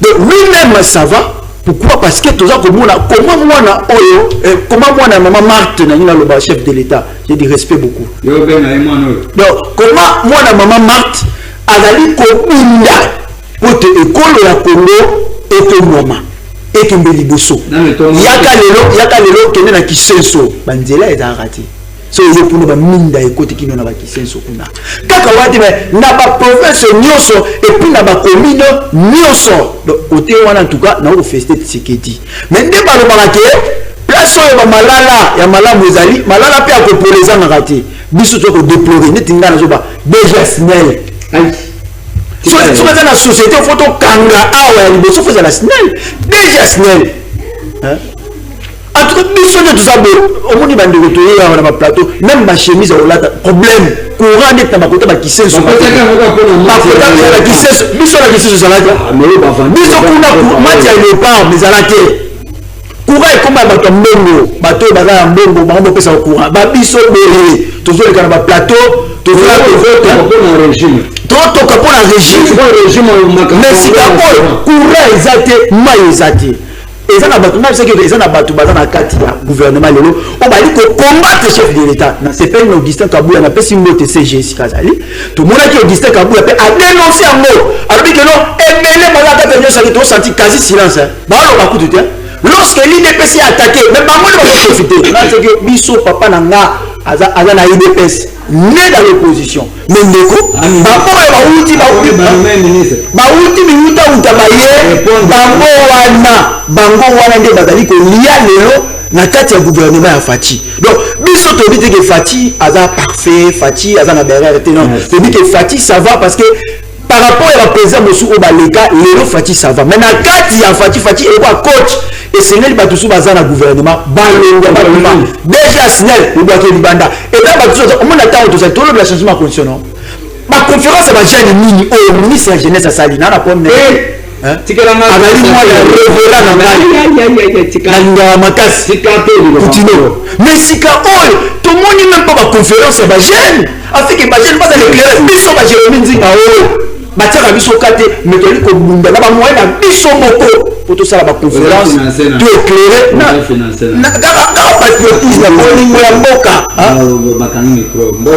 S3: Donc lui-même ça va. Pourquoi? Parce que tout ça comment moi na oyo comment moi na maman Marthe na le chef de l'État, j'ai du respect beaucoup. Donc comment moi na maman Marthe azali ko bunda pour te école ya Congo et que mama et que mbeliboso. Yaka lelo kene na kisenso banzela ezarati. So il pour nous minda écoute qui nous na ba kisenso kuna. Kaka wadi na ba province nyoso et puis na ba commune nyoso. Donc côté wana en tout cas na o fester Tshisekedi. Mais ndé ba lo barake place oyo ba malala ya malamu ezali malala pe akopoleza na raté. Biso to ko déplorer netinga na zo ba déjà snel. So ça na société photo kanga awa ya liboso faut la snel. Déjà snel. Hein? En tout cas, biso de tout ça, au moins, il y a un plateau, même ma chemise, on a problème. Courant n'est pas côté qui sait son côté. Biso la question sur la biso kuna mati ya léopard mais à la terre. Courant est comme un bateau mbongo, bateau baza mbongo, bango pesa courant. Ba biso béré, toujours le canaba plateau, toujours le régime. Toto capon la régime. Mais si d'abord courant exaté, ma exaté. Et ça n'a pas tout que ça n'a pas tout bazana kati ya gouvernement lelo on va dire que combattre chef de l'état na c'est pas Augustin Kabouya na pesi mbote CG Kazali tout monde qui Augustin Kabouya a dénoncé en mot alors que non emele malaka tenir ça to senti quasi silence ba lo ba kutu lorsque l'IDPS est attaqué mais pas moi de profiter là c'est que biso papa nanga aza na IDPS né dans l'opposition mais ndeko bango wana nde bazali ko lia lelo na kati ya gouvernement ya Fachi. Donc biso to dit que Fachi aza parfait, Fachi aza na berère non. To dit que Fachi ça va parce que par rapport à la président Moussou Obaleka lelo Fachi ça va. Mais na kati ya Fachi est quoi coach et c'est nel batusu baza na gouvernement balonga balonga déjà snel ou ba ke libanda et là batusu on a tant tout ça tout le changement condition. Ma conférence va jeune mini au ministre de la jeunesse à Sali na rapport mais tikalanga azali moi ya revela na ngai tikanga makasi tikapelo mais sika oil tout le monde même pas la conférence ba jeune afin que ba jeune pas l'éclairer biso ba Jérémie Nzinga oyo ba tiaka biso kate mais toli ko bunda na ba moyen na biso moko pour tout ça la conférence tout éclairé na patriotisme bolingo ya mboka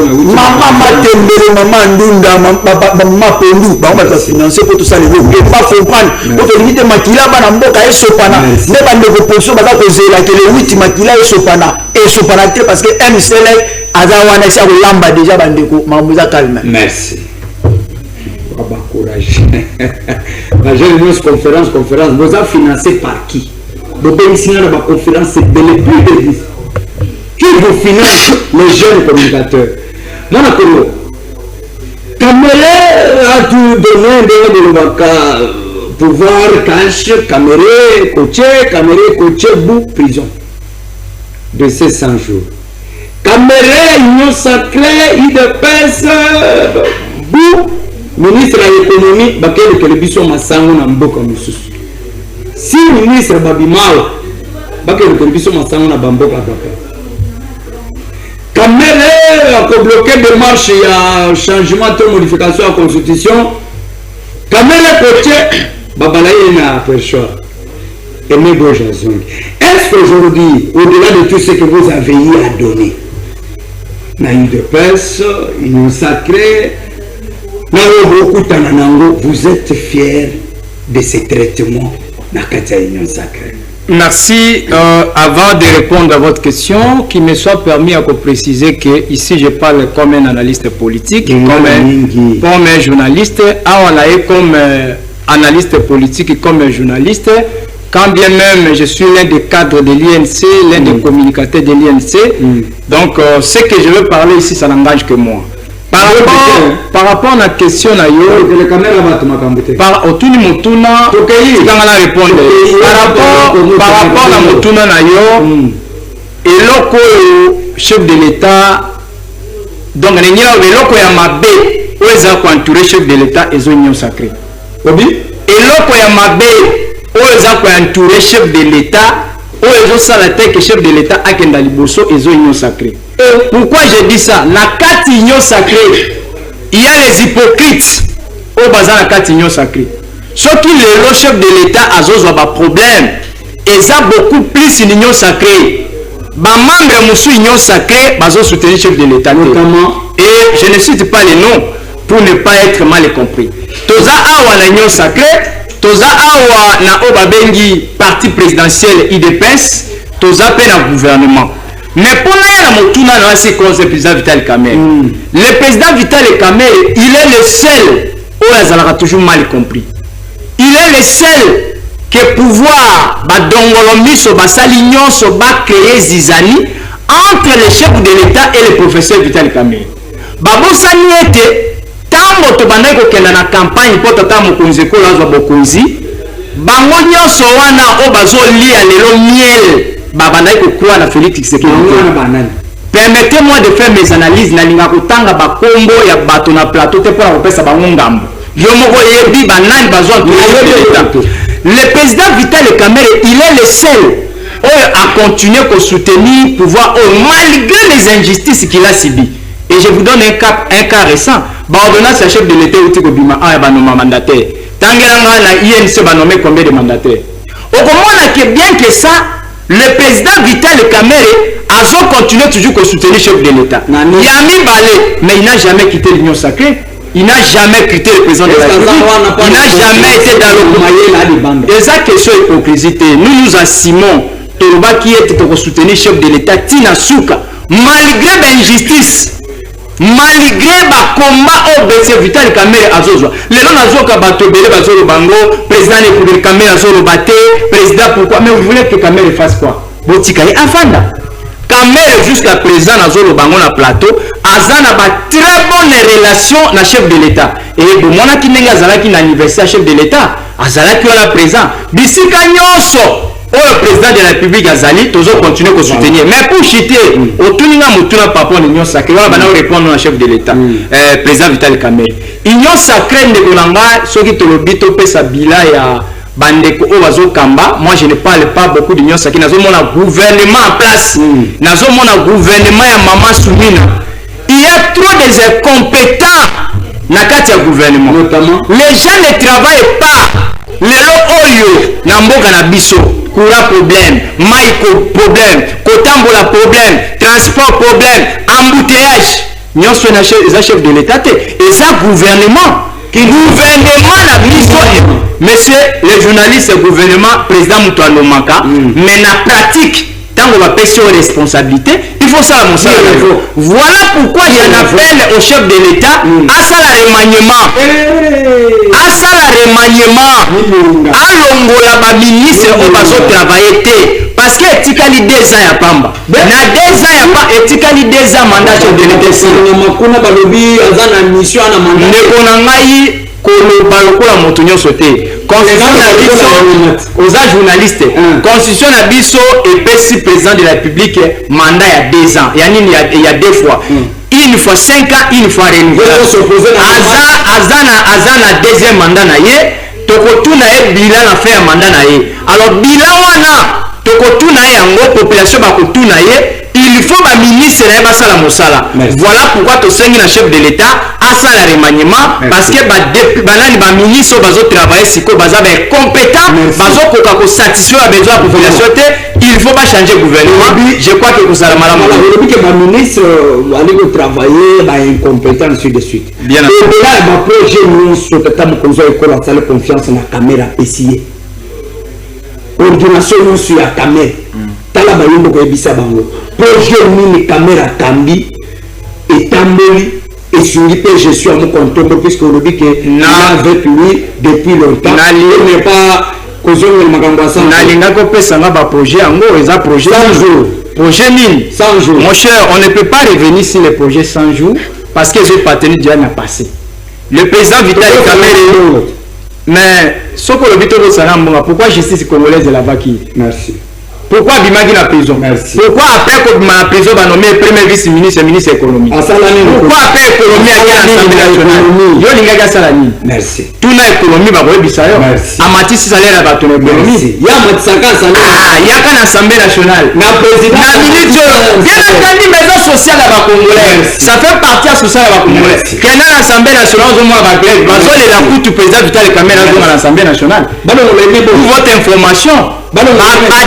S3: mama matembele mama ndunda mama pondu bango ba financer pour tout ça les gens pas comprendre pour limiter makila bana mboka esopana ne bande ko position ba ko zela que le 8 makila esopana te parce que MCL azawana sa lamba déjà bande ko mamuza calme.
S1: Merci. Courage. La jeune conférence, vous avez financé par qui? Vous bénéficiez de la conférence, c'est de plus de 10. Qui vous finance les jeunes communicateurs? Moi, je connais. Caméra a tout donné de pouvoir cash, caméra coaché, bout, prison. De ces 100 jours. Caméra, union sacrée, IDPS, bout. Ministre de l'économie, bakele television masango na mboka mususu. Si ministre babimao, bakele television masango na bamboka papa. Kamere a bloqué des marches, il y a changement de modification à la constitution. Kamere côté, babalaye na perchoir. Et Nego Jazong. Est-ce qu'aujourd'hui, au-delà de tout ce que vous avez eu à donner, na UDPS, union sacrée, vous êtes fiers de ces traitements dans la union sacrée?
S2: Merci. Avant de répondre à votre question, qu'il me soit permis à préciser que ici je parle comme un analyste politique, comme un journaliste, comme analyste politique, comme un journaliste. Quand bien même je suis l'un des cadres de l'INC, l'un des communicateurs de l'INC, donc ce que je veux parler ici, ça n'engage que moi. Par rapport à la question, par rapport à Motuna Nayo, et le chef de l'État, donc il y a un entouré chef de l'État et l'union sacrée. Et le entouré chef de l'État, et chef de l'État a Kendaliboso et l'union sacrée. Pourquoi je dis ça? La carte union sacrée, il y a les hypocrites au bazar la carte union sacrée. Ce qui le chef de l'État a un problème, et ça beaucoup plus une union sacrée. Les membres de l'union sacrée ont soutenu le chef de l'État. Et je ne cite pas les noms pour ne pas être mal compris. Toza awa la union sacrée, toza awa na obabengi parti présidentiel IDPS, toza pe na gouvernement. Mais pour le président Vital Kamerhe, le président Vital Kamerhe, il est le seul, où a toujours mal compris. Il est le seul que pouvoir, Dongolomiso, Salignon, créer Zizani entre le chef de l'État et le professeur Vital Kamerhe. Babo Saniete, tant que tu as na campagne pour tata mokonzi ko la bokonzi, bango nyonso wana o bazo lia lelo miel. Permettez-moi de faire mes analyses na linga kutanga bakombo ya bato na plateau te pour repesa bangongambo. Le président Vital Kamerhe, il est le seul à continuer à soutenir le pouvoir malgré les injustices qu'il a subies. Et je vous donne un cas récent. L'ordonnance à chef de l'État ou Tikobima a un mandataire. Tangelanga na INC va nommer combien de mandataires? Au moment que bien que ça, le président Vital Kamerhe a continué toujours à soutenir le chef de l'État. Yami Balé, mais il n'a jamais quitté l'Union sacrée. Il n'a jamais quitté le président de la République. Il n'a jamais été dans le... Et ça, question hypocrisie. Nous assumons Toroba qui est pour soutenir le chef de l'État, Tina Souka, malgré l'injustice. Malgré le combat au BC Vital Kamerhe Azozwa. Les gens Azoka Batobele Bazolo Bango, président de la République Kamerhe Azolo Baté, président pourquoi? Mais vous voulez que Kamerhe fasse quoi? Botikaye Afanda. Kamerhe jusqu'à présent Azolo Bango na plateau, Azana ba très bonne relation na chef de l'État. Et de mona ki nenga zalaki na anniversaire chef de l'État, Azalaki wala présent. Bisika nyonso. Le président de la République Azali, toujours continuer à soutenir. Mais pour chiter, au Tuninga Moutouna Papa, l'Union sacrée, on va répondre au chef de l'État, président Vital Kamerhe. L'Union sacrée de Kolanga, ceux qui te le dit, au Pesabila, il y a Bandeko Owazo Kamba. Moi, je ne parle pas beaucoup d'Union sacrée. Nous avons un gouvernement en place. Nous avons un gouvernement à Maman Soumina. Il y a trop d'incompétents dans le gouvernement. Notamment, les gens ne travaillent pas.
S5: lelo oyo na mboka na biso courant problème, maïko problème, kotambola problème, transport problème, embouteillage. Nous sommes les chefs de l'État et ça gouvernement na biso. Monsieur les journalistes gouvernement président Moutoualo Maka, mais na pratique tant qu'on va payer sur responsabilité, il faut ça mon cher. Voilà pourquoi j'en appelle au chef de l'État à ça la remaniement. À ça la remaniement. À l'ongola ba ministre on va so travailler parce que etikali 2 ans ya pamba. Na 2 ans ya pa etikali 2 ans mandat chef de l'État.
S1: Makuna balobi azana mission na mandat.
S5: Ne konangai koloba lokola moto nyonso te. Constitution na biso oza journaliste. Constitution na biso epesi président de la République mandat ya 2 ans. Yani il y a 2 fois. Une fois 5 ans, une fois renouvelable. Azana deuxième mandat na ye. Tokotuna ye bilan na fait mandat na ye. Alors bilan wana tokotuna ye yango population bakotuna ye. Il faut ba ministre na ba sala mosala. Voilà pourquoi to sengi na chef de l'État à ça la remaniement parce que ba ministre bazo travailler siko baza ba compétent bazo koka ko satisfaire besoin de la population te. Il faut pas changer gouvernement. Je crois que vous allez malama.
S1: Le but que ba ministre aller travailler ba incompétent ainsi de suite.
S5: Bien sûr.
S1: Et là ba projet nous sur tata mokonzo école à salle confiance na caméra PCA. Ordination nous sur la caméra. Tala ba yombo ko ebisa bango. Projet mini caméra tambi et tamboli et sur l'IP je suis à mon compte puisque le dit que avec lui depuis longtemps il n'est pas causé le magambasa
S5: nalinga ko pesa nga ba projet yango eza projet
S1: 100 jours
S5: projet nini
S1: 100 jours
S5: mon cher on ne peut pas revenir sur les projets 100 jours parce que j'ai partenu déjà n'a passé le président Vital Kamerhe mais ce que le but de Sarambonga pourquoi justice congolaise est là-bas qui
S1: merci.
S5: Pourquoi Bimagi na prison?
S1: Merci.
S5: Pourquoi après que la prison va nommer premier vice-ministre et ministre économique? Pourquoi après l'économie à l'Assemblée nationale? Yo lingaga salani.
S1: Merci.
S5: Tout na économie va voir bisayo.
S1: Merci.
S5: Amati si salaire va ton économie.
S1: Ya matsaka salaire.
S5: Ah, ya kana Assemblée nationale.
S1: Na président.
S5: Na ministre. Bien entendu maison sociale à la Congolais. Ça fait partie sociale à la Congolais. Quand l'Assemblée nationale au moins va grève. Bazo les la coûte président Vital Kamerhe à l'Assemblée nationale. Pour votre information.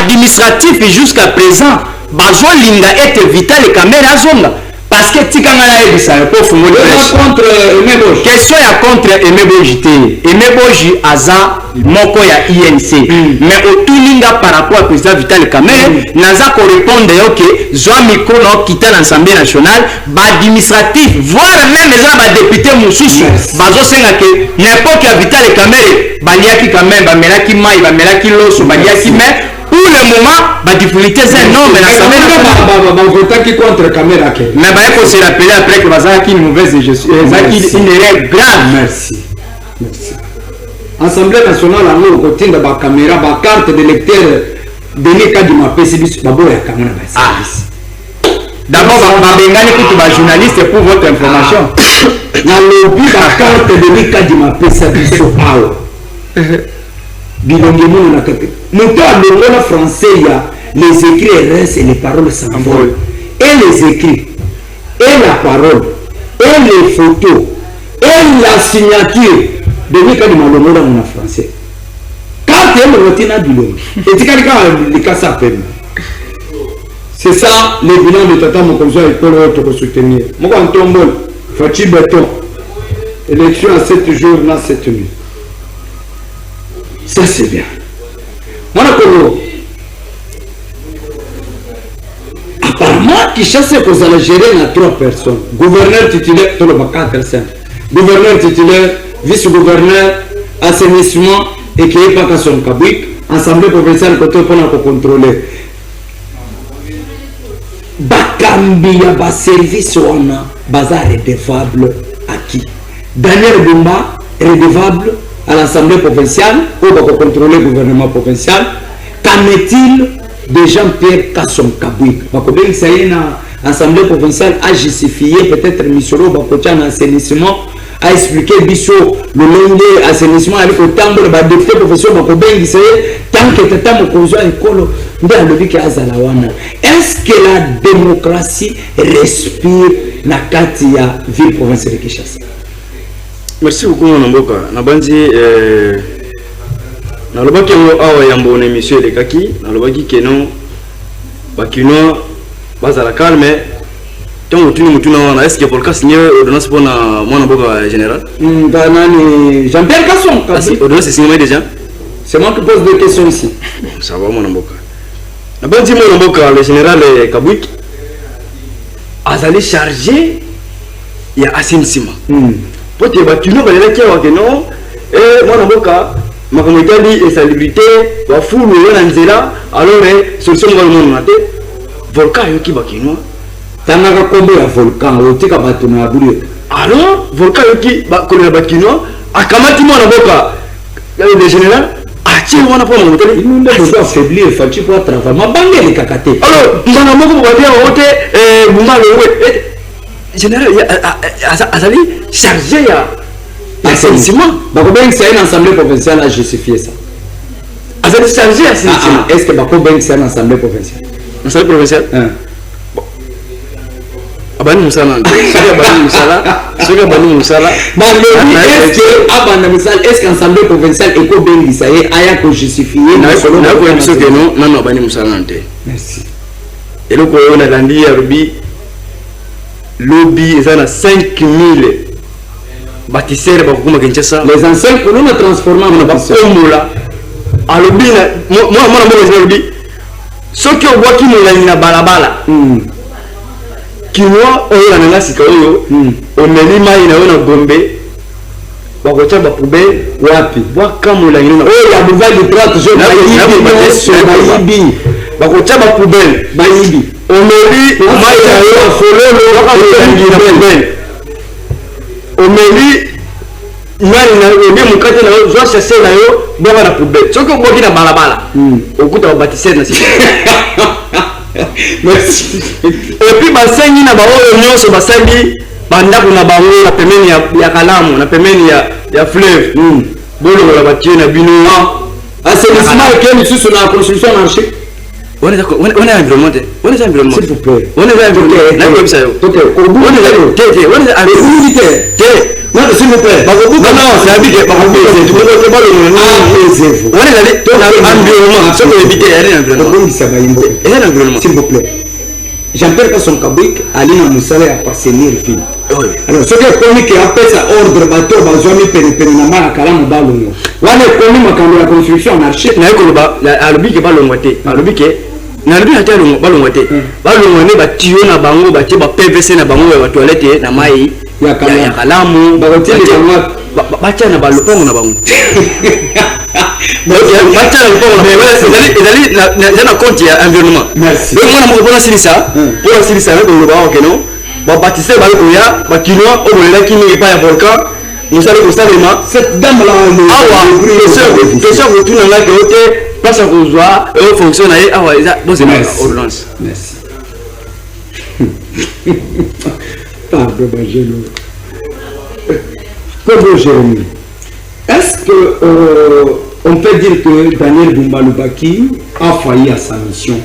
S5: Administratif jusqu'à présent bazolinga ete Vital Kamerhe azonga parce que tikangala ebisa pour fungoli
S1: contre Emeboji
S5: question ya contre Emeboji te Emeboji aza moko ya INC mais otulinga par rapport à président Vital Kamerhe naza ko répondre que zwa micro na kita na Assemblée nationale ba administratif voire même les ba député mususu bazo senga que n'importe ya Vital Kamerhe baliaki quand même ba melaki mai ba melaki loso baliaki mais pour le moment, la difficulté c'est énorme.
S1: Mais contre Kamerhe.
S5: Mais il faut se rappeler après que Bazaki une mauvaise gestion. Une erreur grave.
S1: Merci. Merci. Assemblée nationale a nous côté de la caméra, la carte d'électeur de l'état du MAPCB, d'abord la caméra.
S5: D'abord, Bengani pour les journalistes pour votre information.
S1: Dans le but de la carte de l'état du MAPCB, bilongi na kete moto alongola français ya les écrits restent et les paroles s'envolent et les écrits et la parole et les photos et la signature de Nika de malongola na français quand tu es rotina bilongi et tu quand les casa peine c'est ça le bilan de tata mokonzo école auto soutenir moko antombol fachi beton élection à 7 jours na 7 nuits. Ça c'est bien. Moi, apparemment, qui chasse que vous allez gérer à 3 personnes. Gouverneur titulaire, tout le 4 5. Gouverneur titulaire, vice-gouverneur, assainissement et qui est pas qu'à son cabine. Assemblée provinciale côté pour contrôler. Bakambi ya ba service wana bazar redevable à qui? Daniel Bumba redevable à l'Assemblée provinciale ou pour contrôler le gouvernement provincial. Qu'en est-il de Jean-Pierre Kasson Kabouik? Bakobé ça y est l'Assemblée provinciale a justifié peut-être Michoro Bakochan assainissement a expliqué Bisso le lundi assainissement avec autant de député professeur Bakobé ça y est tant que tata mokonzo école nda lobi ki azalawana. Est-ce que la démocratie respire na kati ya ville provinciale de Kinshasa?
S4: Merci beaucoup mon Mboka. Nabandi nalobaki yango awa yambo na émission elekaki nalobaki keno bakinois bazala calme ntango tuni mutuna wana est-ce que volcan signé ordonnance mpona mwana mboka général
S1: nani Jean-Pierre Kasson
S4: ordonnance est signée déjà.
S1: C'est moi qui pose des questions ici.
S4: Ça va mwana mboka nabandi mwana mboka le général Kabwik azali chargé ya assainissement po te bakino balelaki awa keno mwana mboka makambo etali insalubrité bafulu wana nzela alors solution ngalo mona te volcan yoki bakino
S1: tanaka kombo ya volcan otika bato na buri
S4: alors volcan yoki bakolela bakino akamati mwana mboka le général atie wana po makambo etali
S1: inunda bozo affaiblir fachi po travail mabangeli kakate
S4: alors mbana moko bobabia ote bumalo we général azali chargé ya assainissement.
S1: Bakobeng c'est une assemblée provinciale à justifier ça.
S4: Azali chargé assainissement.
S1: Est-ce que Bakobeng c'est une assemblée provinciale?
S4: Assemblée provinciale? Abani musala. Abani musala. Soka abani musala.
S1: Est-ce que abana musala est-ce qu'assemblée provinciale Ekobeng ça y aya ko justifier
S4: na ko biso que non abani musala nte.
S1: Merci.
S4: Et le ko na landi ya rubi lobby ezana 5000 bâtisseurs bakuma Kinshasa
S1: les anciens colons na transformer en
S4: bakombola alobi na moi mona lobby soki obwaki molani na balabala kinwa oyo na ngasika oyo omeli mai na yo na Gombe bakotia ba poubelle wapi bwaka molani na
S1: oyo ya boulevard du 30 juin bayibi
S4: bakotia ba poubelle
S1: bayibi
S4: omeli mai na yo fololo baka poubelle omeli nani na obi mukate na yo zwa chasse na yo bwaka na poubelle soki oboki na balabala okuta babatisseur na sika
S1: merci
S4: et puis basengi na baoyo nyonso basali bandako na bango na pembeni ya Kalamu na pembeni ya fleuve bolongola batie na bino
S1: assainissement et quel sous la construction marché
S4: on est environnement on est environnement
S1: s'il vous plaît
S4: on est environnement na ko bisa yo
S1: on est non s'il vous plaît
S4: non c'est habité on est allé environnement ça peut éviter environnement
S1: s'il vous plaît Jean-Pierre Kasson Kabwik alina musala ya passenir ville alors ce qui est connu qui appelle ça ordre bateau bazwami pene na mara Kalamu balongo wana connu makambo ya construction marché
S4: na ko ba alobi ke balongo te alobi ke na alobi ata balongo te balongo ne batio na bango batie ba PVC na bango ya toilette na mai ya Kalamu
S1: bakotie
S4: batia na balopongo na bango batia na balopongo ezali na compte ya environnement donc mwana moko mpona silisa na koloba awa keno babatise balikoya bakinoa oyo bolelaki mingi epai ya volcan mosali kosalema
S1: cette dame là
S4: awa question kotuna ngai ke ote place ya kozwa fonction na ye awa eza bozema ordonnance
S1: merci pardon Bajelo Kobo Jérémy est-ce que on peut dire que Daniel Bumba Lubaki a failli à sa mission?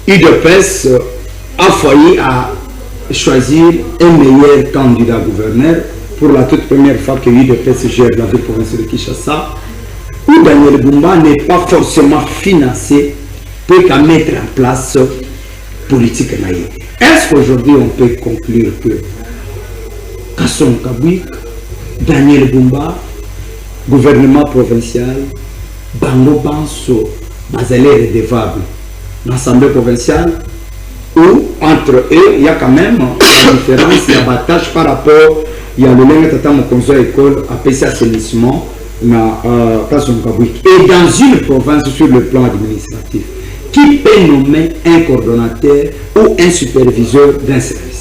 S1: UDPS a failli à choisir un meilleur candidat gouverneur pour la toute première fois que UDPS gère la ville provinciale de Kinshasa, où Daniel Bumba n'est pas forcément financé pour mettre en place politique naïve. Est-ce qu'aujourd'hui on peut conclure que Kasson Kabwik, Daniel Bumba, gouvernement provincial, Bango Banso, Bazalé redevable, l'Assemblée provinciale, où entre eux, il y a quand même une différence, il y a battage par rapport, il y a le lien Tata Mokonzo école à PC assainissement, Kasson Kabwik. Et dans une province sur le plan administratif, qui peut nommer un coordonnateur ou un superviseur d'un service?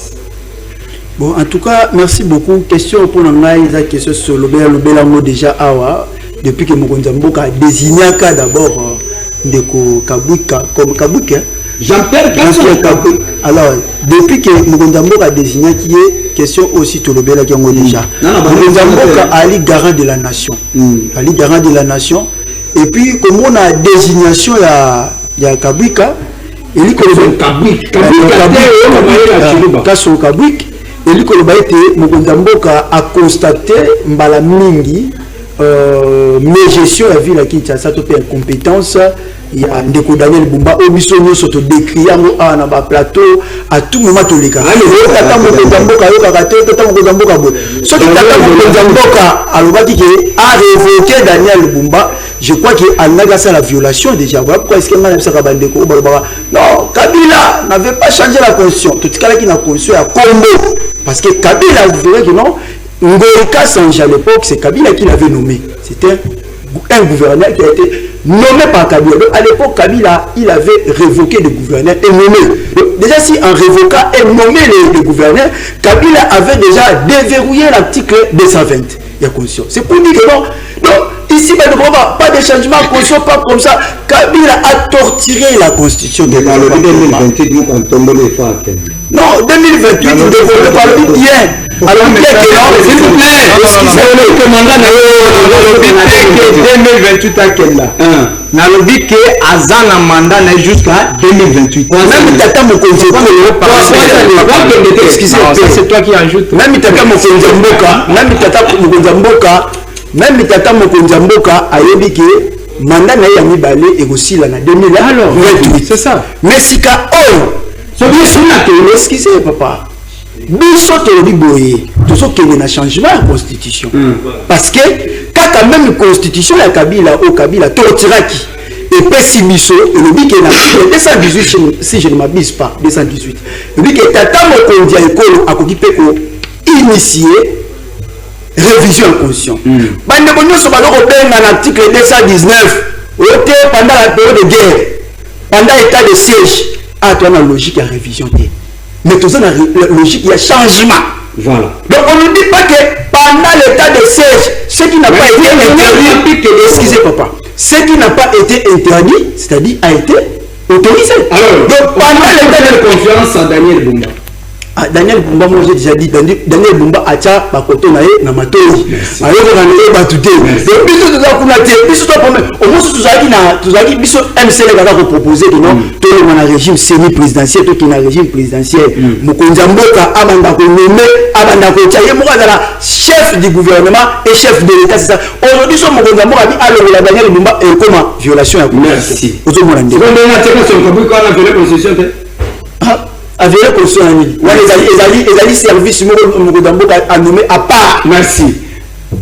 S3: Bon, en tout cas, merci beaucoup. Question pour nous, la question sur le Bélango déjà awa depuis que Mokonzamboka a désigné d'abord Ndeko Kabwika comme Kabwika.
S1: Jean-Pierre Kasson Kabwik.
S3: Alors, depuis que Mokonzamboka a désigné qui est question aussi tout le Bélango déjà. Mokonzamboka Ali garant de la nation. Ali garant de la nation. Et puis comme on a désignation il y a Kabwika, il dit Kasson Kabwik. Et lui, Mokonzamboka a constaté mbala mingi mais gestion la ville à Kinshasa to pe incompétence il y a ndeko Daniel Bumba au biso nyoso to décrire na ba plateau à tout moment to leka tata mo mboka yo kaka te tata mo mboka bo so tata mo mboka alobaki ke a révoqué Daniel Bumba. Je crois qu'il a ça la violation déjà. Voilà pourquoi est-ce qu'il y a ça Kabandeko non, Kabila n'avait pas changé la constitution. Tout ce qui n'a constitution à Congo. Parce que Kabila, vous verrez que non, Ngorika Sanja à l'époque, c'est Kabila qui l'avait nommé. C'était un gouverneur qui a été nommé par Kabila. Donc, à l'époque, Kabila, il avait révoqué le gouverneur et nommé. Donc, déjà, si en révoquant et nommé le gouverneur, Kabila avait déjà déverrouillé l'article 220. Il y a constitution. C'est pour dire que non. Ici, pas de changement, constitution, pas comme ça. Kabila a torturé la constitution de
S1: 2028, nous, quand on tombe les fois.
S3: Non, 2028, vous devez parler bien. Alors, s'il vous plaît, excusez-moi, le mandat
S1: 2028 à quel là?
S5: Nalobi que Azana mandat n'est jusqu'à 2028.
S3: Même Tata Mokonzi,
S5: excusez-moi, c'est toi qui ajoutes.
S3: Même Tata Mokonzi Mboka, même Tata Mokonzi Mboka a dit que mandat n'a jamais balé et aussi là, 2028.
S5: C'est ça.
S3: Mais si ka excusez papa. Biso tolobi boye, tout na changement de constitution. Parce que quand même constitution la Kabila au Kabila tortiraki et pesi biso le dit que na 218 si je ne m'abuse pas 218. Le dit que Tata Mokonzi ekolo akokipe ko initier révision en constitution. Bande bonyoso baloko benga l'article 219 pendant la période de guerre, pendant l'état de siège, toi la logique à révision. Mais tout ça, la logique, il y a changement.
S1: Voilà.
S3: Donc on ne dit pas que pendant l'état de siège, ce qui n'a pas été interdit, excusez papa, ce qui n'a pas été interdit, c'est-à-dire a été autorisé.
S1: Alors, donc pendant l'état de confiance à Daniel Bumba.
S3: Daniel Bumba, moi j'ai déjà dit, Daniel Bumba a déjà bakoto na ye na matori. Alors on a eu batouté. Donc biso tout ça pour la terre, biso tout problème. Au moins tout ça qui biso MCL va proposer que non, tout le monde a régime semi-présidentiel, tout qui na régime présidentiel. Mokonzi Mboka abanda ko nommé, abanda ko tchaye moka la chef du gouvernement et chef de l'État, c'est ça. Aujourd'hui son Mokonzi Mboka dit alors la Daniel Bumba est comment violation à
S1: merci.
S3: Aux hommes
S1: on a tenu son kabou quand on a violé la constitution.
S3: avec la constitution les services à nommer à part.
S1: Merci.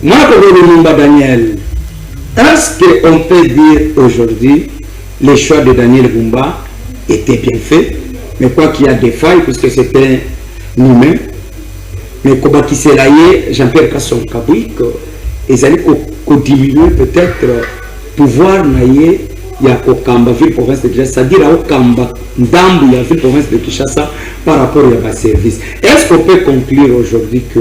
S1: Moi, Daniel, est-ce qu'on peut dire aujourd'hui les choix de Daniel Bumba étaient bien faits, mais quoi qu'il y a des failles, puisque c'était nous-mêmes, mais comme qui s'est laillé, Jean-Pierre Kasson Kabouik, ils allaient diminuer peut-être pouvoir nailler. Il y a Okamba, ville province de Kinshasa, c'est-à-dire à Okamba, Ndambu, il y a ville province de Kinshasa par rapport à la service. Est-ce qu'on peut conclure aujourd'hui que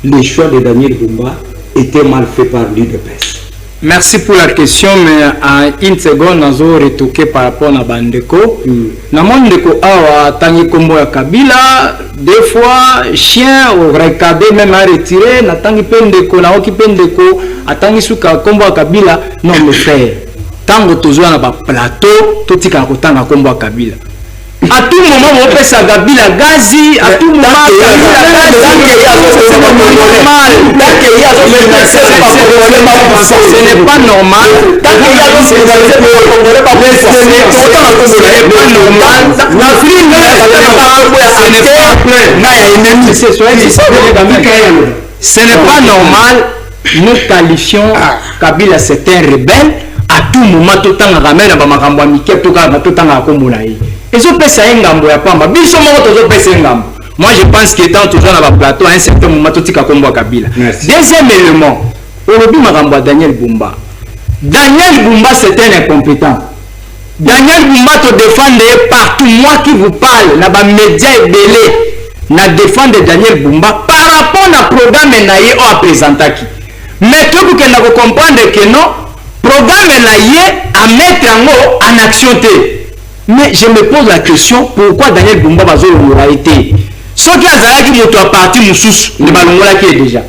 S1: les choix de Daniel Bumba étaient mal faits par l'UDPS?
S2: Merci pour la question, mais en une seconde, nous allons retoquer par rapport à Bandeko. Dans mon Bandeko, Tangi Kombo ya Kabila, des fois, chien, au recadé, même à retirer, Natangi Pendeko, Naoki Pendeko, Atangi Suka Kombo ya Kabila, non, le frère. Tango toujours na ba plateau tout tika kotanga kombo ya Kabila à tout moment on peut ça Kabila gazi à tout moment ce n'est pas normal ce n'est pas normal nous qualifions Kabila c'est un rebelle. À tout moment, tout le temps, on ramène à Bamakambo, Mikel, tout le temps, à Kombonaï. Et je pense à un gambo, à Pamba. Moi, je pense qu'il est temps toujours dans le plateau, à un certain moment, tout le temps, à Kombo, à Kabila. Deuxième élément, aujourd'hui, Makambo, Daniel Bumba. Daniel Bumba, c'est un incompétent. Daniel Bumba te défend partout. Moi qui vous parle, dans les médias et belé, na défendre Daniel Bumba par rapport au programme naïe ou à présenter. Mais tout le monde comprendre que non. Programme à mettre en action. Mais je me pose la question, pourquoi Daniel Bumba va avoir été ce qui a dit que parti Moussous, ne va qui est déjà.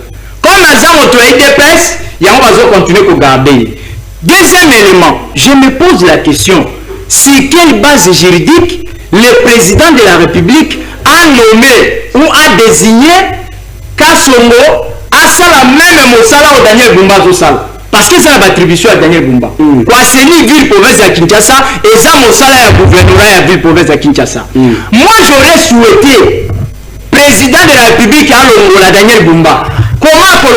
S2: Comme Azam a été presse, il y a un continuer à garder. Deuxième élément, je me pose la question, sur quelle base juridique le président de la République a nommé ou a désigné Kassongo à ça la même Moussala au Daniel Bumba Zosala.
S5: qui ça l'attribution à Daniel Bumba. Quoi c'est une ville province à Kinshasa et ça mon salaire à gouvernorat à ville province à Kinshasa. Moi j'aurais souhaité président de la République à l'Ongola Daniel Bumba. Comment pour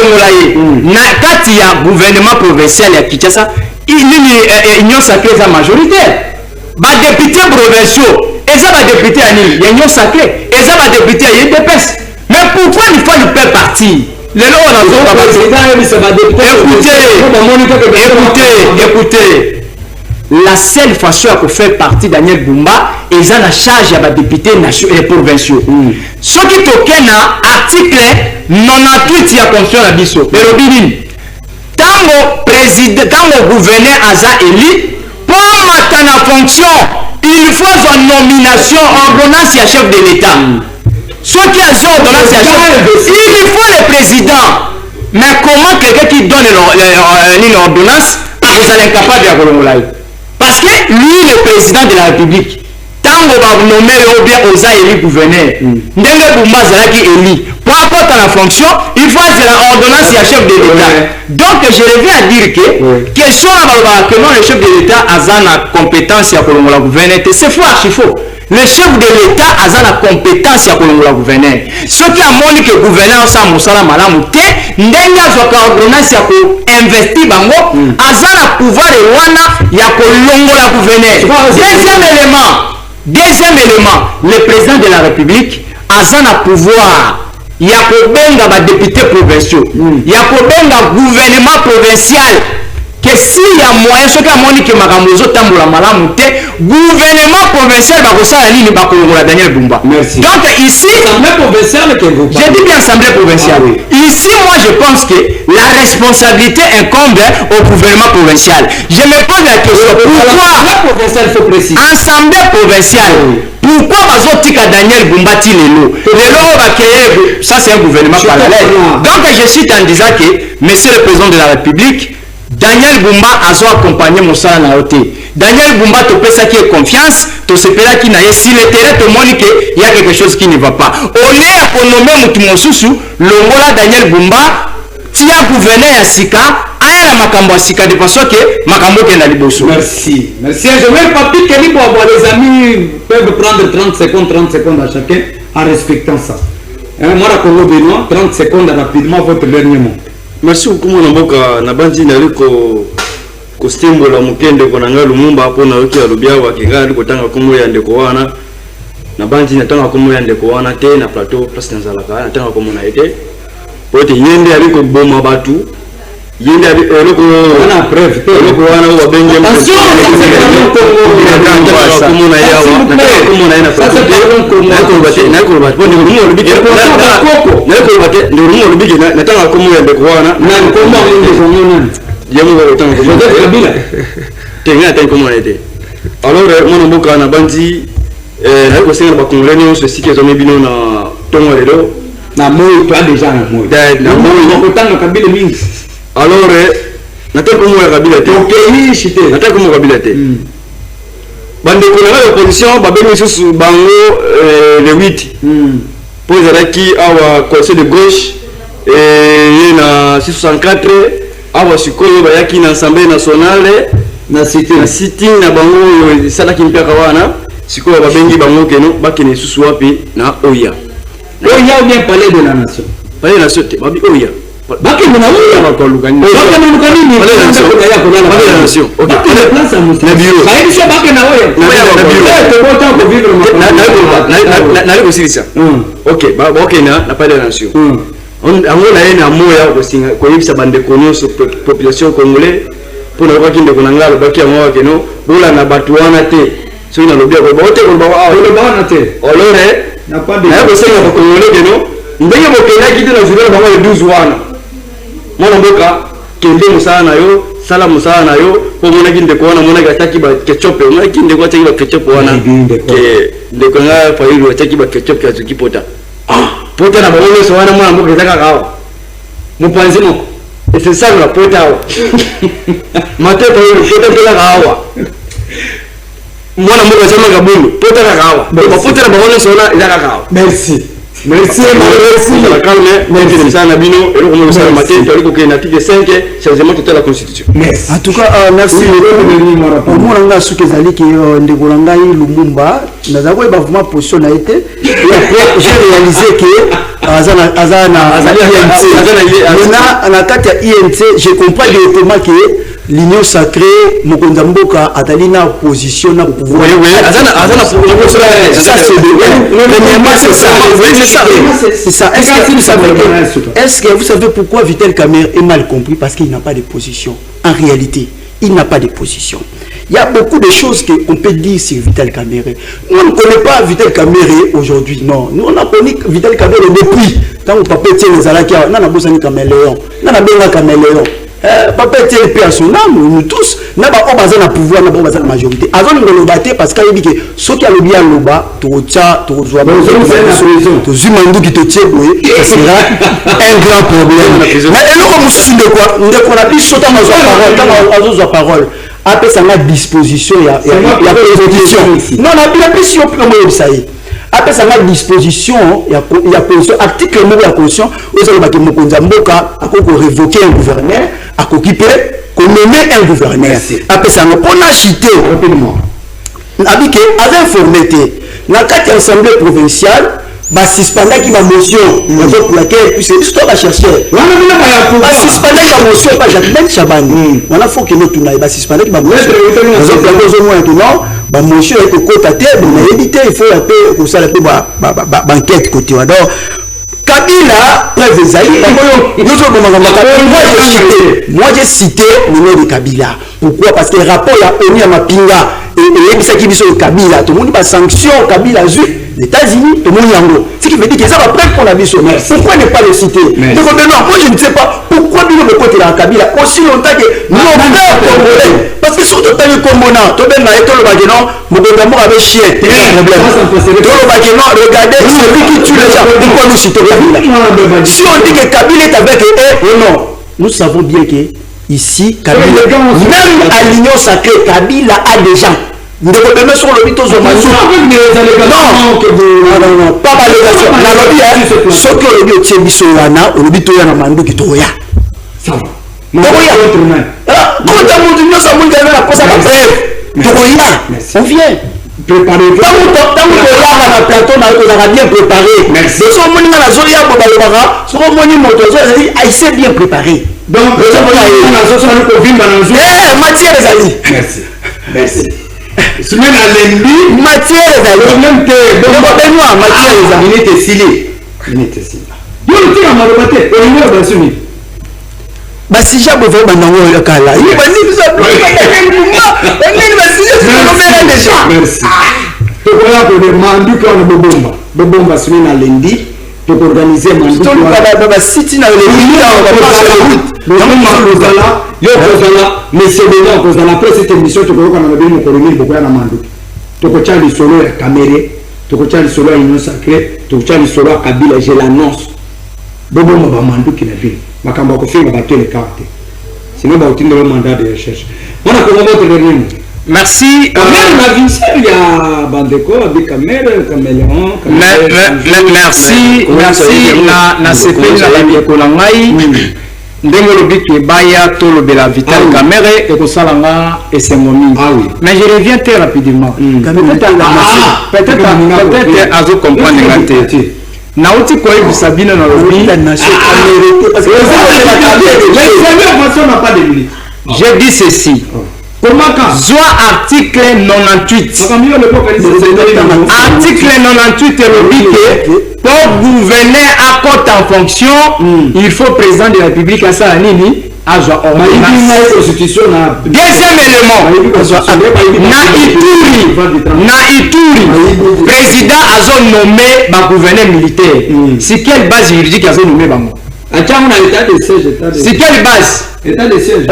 S5: na kati ya gouvernement provincial à Kinshasa union sacrée est majoritaire. Ba député provinciaux et ça va député à Nîmes, union sacrée et ça va député à UDPS. Mais pourquoi il faut le faire partir? Écoutez, la seule façon à faire partie Daniel Bumba est à la charge à députés nationaux et provinciaux. Ce qui toquait article 98 de la Constitution de Bisso, tant le président, tant le gouverneur Aza élu, pour mettre en fonction, il faut une nomination ordonnance à chef de l'État. Ceux qui ont ordonnance à chef, il faut le président. Mais comment quelqu'un qui donne une ordonnance, vous allez incapable de la Colombolai? Parce que lui, le président de la République, tant qu'on va nommer ou bien aux élus gouverneurs, Ndenge Bumba Zalaki élu, pour apporter la fonction, il faut être l'ordonnance à chef de l'État. Donc je reviens à dire que, question que non, le chef de l'État a la compétence à Colombola gouverneur, c'est faux, archi faux. Le chef de l'État a la compétence à Colombola gouverneur. Ce qui a montré que le gouverneur Sam Moussala Malamouté, Ndenge a ordonnance à investir bango, a la pouvoir et wana ya Colombola gouverneur. Deuxième élément, le président de la République a un pouvoir. Il y a un député provincial, il y a un gouvernement provincial. Que s'il y a moyen, ce qui a montré que Magamozo Tamboula Malamouté, gouvernement provincial va recevoir la ligne de Daniel Bumba.
S1: Merci.
S5: Donc ici, j'ai dit bien assemblée provinciale. Ici, moi je pense que la responsabilité incombe au gouvernement provincial. Je me pose la question, pourquoi assemblée provinciale? Pourquoi Bazotika Daniel Bumba Tilelo? Ça c'est un gouvernement parallèle. Donc je cite en disant que, monsieur le président de la République, Daniel Bumba a accompagné Moussa Naoté. Daniel Bumba te fait ça qui est confiance, tu sais pas qui n'a si le terrain te montre qu'il y a quelque chose qui ne va pas. Au lieu de nommer Moutumosusu, l'Ongola Daniel Bumba, tu as gouverneur à Sika, à la Makambo à Sika de façon que Makambo est dans les bosses.
S1: Merci. Merci. Je vais pas piquer les bois. Les amis peuvent prendre 30 secondes à chacun en respectant ça. Moi, la Congo Benoît, 30 secondes rapidement, votre dernier mot.
S4: Merci beaucoup mon amboka na bandi na liko kostembo la mukende konanga lumumba hapo na yoki alubia wa kigali kotanga komo ya ndeko wana na bandi natanga komo ya ndeko wana te na plateau place nzalaka natanga komo na ete pote yende aliko boma batu yende aliko wana preuve te aliko wana wa benge
S1: attention
S4: komo na yawa natanga komo na ina na ko bate pote lumo lubike ndio lumo lubike natanga komo ya ndeko wana
S1: na komba ndeko nani
S4: yemu wa tanga komo
S1: kabila
S4: tenga tanga komo na ete alors mon amboka na bandi na ko senga ba congolais on se siki zomi bino na tongo lelo
S1: na moyo toi déjà na moyo
S4: na moyo
S1: ko tanga kabila mingi
S4: alors nataka komo ya kabila te
S1: okay shite
S4: nataka komo kabila te bande ko na opposition ba bengi susu bango le 8 pour zaraki awa conseil de gauche et na 664 awa sikoyo ba yaki na assemblée nationale
S1: na
S4: sitting na bango salaki mpaka wana sikoyo ba bengi bango keno bakene susu wapi na oya
S1: ou bien palais de la nation
S4: palais de la nation te babi oya
S1: bakene na oya
S4: bakolukani
S1: bakene lukani
S4: palais de la nation palais de la nation
S1: OK bakene place à Moussa
S4: na bureau
S1: ça dit bakene na oya
S4: na bureau
S1: te bota ko vivre
S4: na ko silisa OK ba OK na palais de la nation angola ena moya ko singa ko yibisa bande kono so population congolais pour na kwa kinde kuna ngalo baki yango keno bola na batu wana te so ina lobia ko bote ko ba
S1: wana te
S4: olore
S1: na pas de
S4: na ko senga ko congolais keno ndenge bokenda kiti na zura bango le 12 wana mona mboka kende musala na yo sala musala na yo po mona kinde ko wana mona gataki ba ketchup mona kinde ko taki ba ketchup wana ke ndeko nga fa yiro taki ba ketchup ya zukipota pota na bango so wana mwana mboka zaka kawa mupanzi moko c'est ça la pota wa matete yiro pota pela kawa mwana mboka sema kabulu pota na kawa ba pota na bango so wana zaka kawa
S1: merci Merci, merci.
S3: En tout cas, merci. On a su que Zali qui Ndekolanga Lumumba, nous avons vraiment position a été. Et après, j'ai réalisé que Azana INC, je comprends directement que l'union sacrée, Mokonza Mboka, Atalina position na pouvoir.
S4: Oui, Azana
S3: c'est ça. Est-ce que vous savez pourquoi Vital Kamerhe est mal compris? Parce qu'il n'a pas de position. En réalité, il n'a pas de position. Il y a beaucoup de choses qu'on peut dire sur Vital Kamerhe. Nous ne connaissons pas Vital Kamerhe aujourd'hui, non. Nous, on a connu Vital Kamerhe depuis. Quand on papa tient les alakia, on a besoin de caméléon. On a besoin de caméléon. Papa tient le paix à son âme, nous tous. On a besoin de pouvoir, on a besoin de majorité. Avant de nous battre, parce qu'il dit que ceux qui ont le bien au bas, tu as besoin de Zumandou qui te tient, ça sera un grand problème. Mais nous, comme souci de quoi, nous avons dit sauter à parole. Après, ça a disposition, il y a position. Non, on a plus sur le ça y est. Après, ça a disposition, il y a position. Article de la Constitution, vous avez dit que Mokonza Mboka a révoqué un gouverneur, a occupé, nommer un gouverneur. Après, ça on a cité rapidement. Avec informé, dans quatre assemblées provinciales, suspendant qui ma motion, pour laquelle c'est l'histoire à chercher. Suspendant qui ma motion, pas Jacques Chaban. On a faut que nous tournions. Suspendant qui ma motion. Maintenant, ma motion est au côté à terre, mais éviter, il faut un peu pour ça, un peu banquette côté. Alors, Kabila, preuve Esaïe, moi j'ai cité le nom de Kabila. Pourquoi? Parce que le rapport il y a eu à Mapinga et ça qui dit sur Kabila, tout le monde va sanction Kabila les États-Unis, tout le monde yango. Ce qui veut dire que ça va prendre pour la vie sur mer. Pourquoi ne pas le citer? Donc maintenant, moi je ne sais pas pourquoi nous le côté de la Kabila aussi longtemps que nos frères congolais. Parce que surtout dans le Congolais, tout le monde a été le baguenon, Mogondamour avait chien. Il y a un problème. Tout le baguenon, regardez celui qui tue les gens. Pourquoi nous citons Kabila? Si on dit que Kabila est avec eux, non. Nous savons bien que ici, Kabila, même à l'union sacrée, Kabila a des gens. Nous devons sur le mythe aux hommes. Non, pas l'allégation. Ce que le mythe est Bissolana, le mythe est Namando qui toya. Ça va. Quand on ça monte la cause à la brève. On vient. Préparer. Tant que la plateau n'a bien préparé. Merci. Si on monte la zone, si on monte moto, il s'est bien préparé. Donc, matière les amis. Merci. Merci. Semaine à lundi, matière les amis. Même que donc matière les amis. Il était scellé. Il était scellé. Yo le tire à ma roboté. On est dans ce milieu. Bah si j'ai besoin de m'envoyer le cas là. Il va dire ça. Merci. Tu vois pour le mandu quand le bomba. Le bomba semaine à lundi. Pour organiser mandu. Tu vas citer dans les monsieur Benoît, cause dans la presse cette émission, tu peux qu'on a bien mon colonel beaucoup à la mandu. Tu peux charger solo à Caméré, tu peux charger solo à Union Sacrée, tu peux charger solo à Kabila, je l'annonce. Bobo m'a mandu qui l'a vu. Ma camba ko fait ma battre les cartes. Sinon va obtenir le mandat de recherche. On a comment votre dernier. Merci. Même la vie il y a Bandeko avec Caméra, Caméléon. Merci na CP na Bandeko langai. Ndenge lobi ke baya to lobela Vital Kamerhe et ko salanga et c'est momi. Mais je reviens très rapidement. Peut-être à vous comprendre ngate. Nauti quoi Sabine na lobi la nation américaine parce que les n'a pas de minutes. J'ai dit ceci. Comment quand article 98. Article 98 est pour gouverner à compte en fonction, il faut président de la République à ça nini à joie deuxième élément na Ituri président a zone nommé ba gouverneur militaire. C'est quelle base juridique a zone nommé bango? C'est quelle base? État de siège.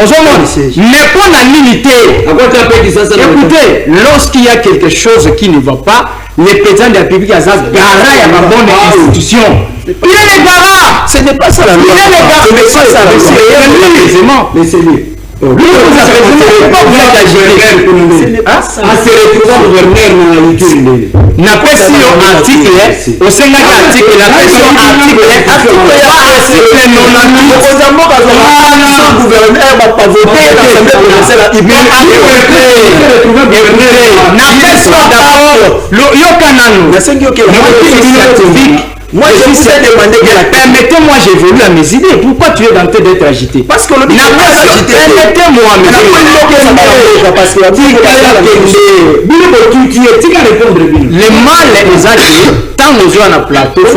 S3: Mais pour la militaire, écoutez, lorsqu'il y a quelque chose qui ne va pas, le président de la République a garant à ma bonne institution. Il est le garant. Ce n'est pas ça la loi. Il est le garant. Laissez-le.
S5: Vous êtes agité.
S1: En se retrouvant gouverneur dans la liturgie.
S5: N'a pas si article, au sein de l'article, la question article non gouverneur va pas voter moi, je vous ai demandé, permettez-moi, j'évolue à mes idées. Pourquoi tu es tenté d'être agité? Parce que le permettez-moi, le mal est agité. Tant nous sommes à plateau, la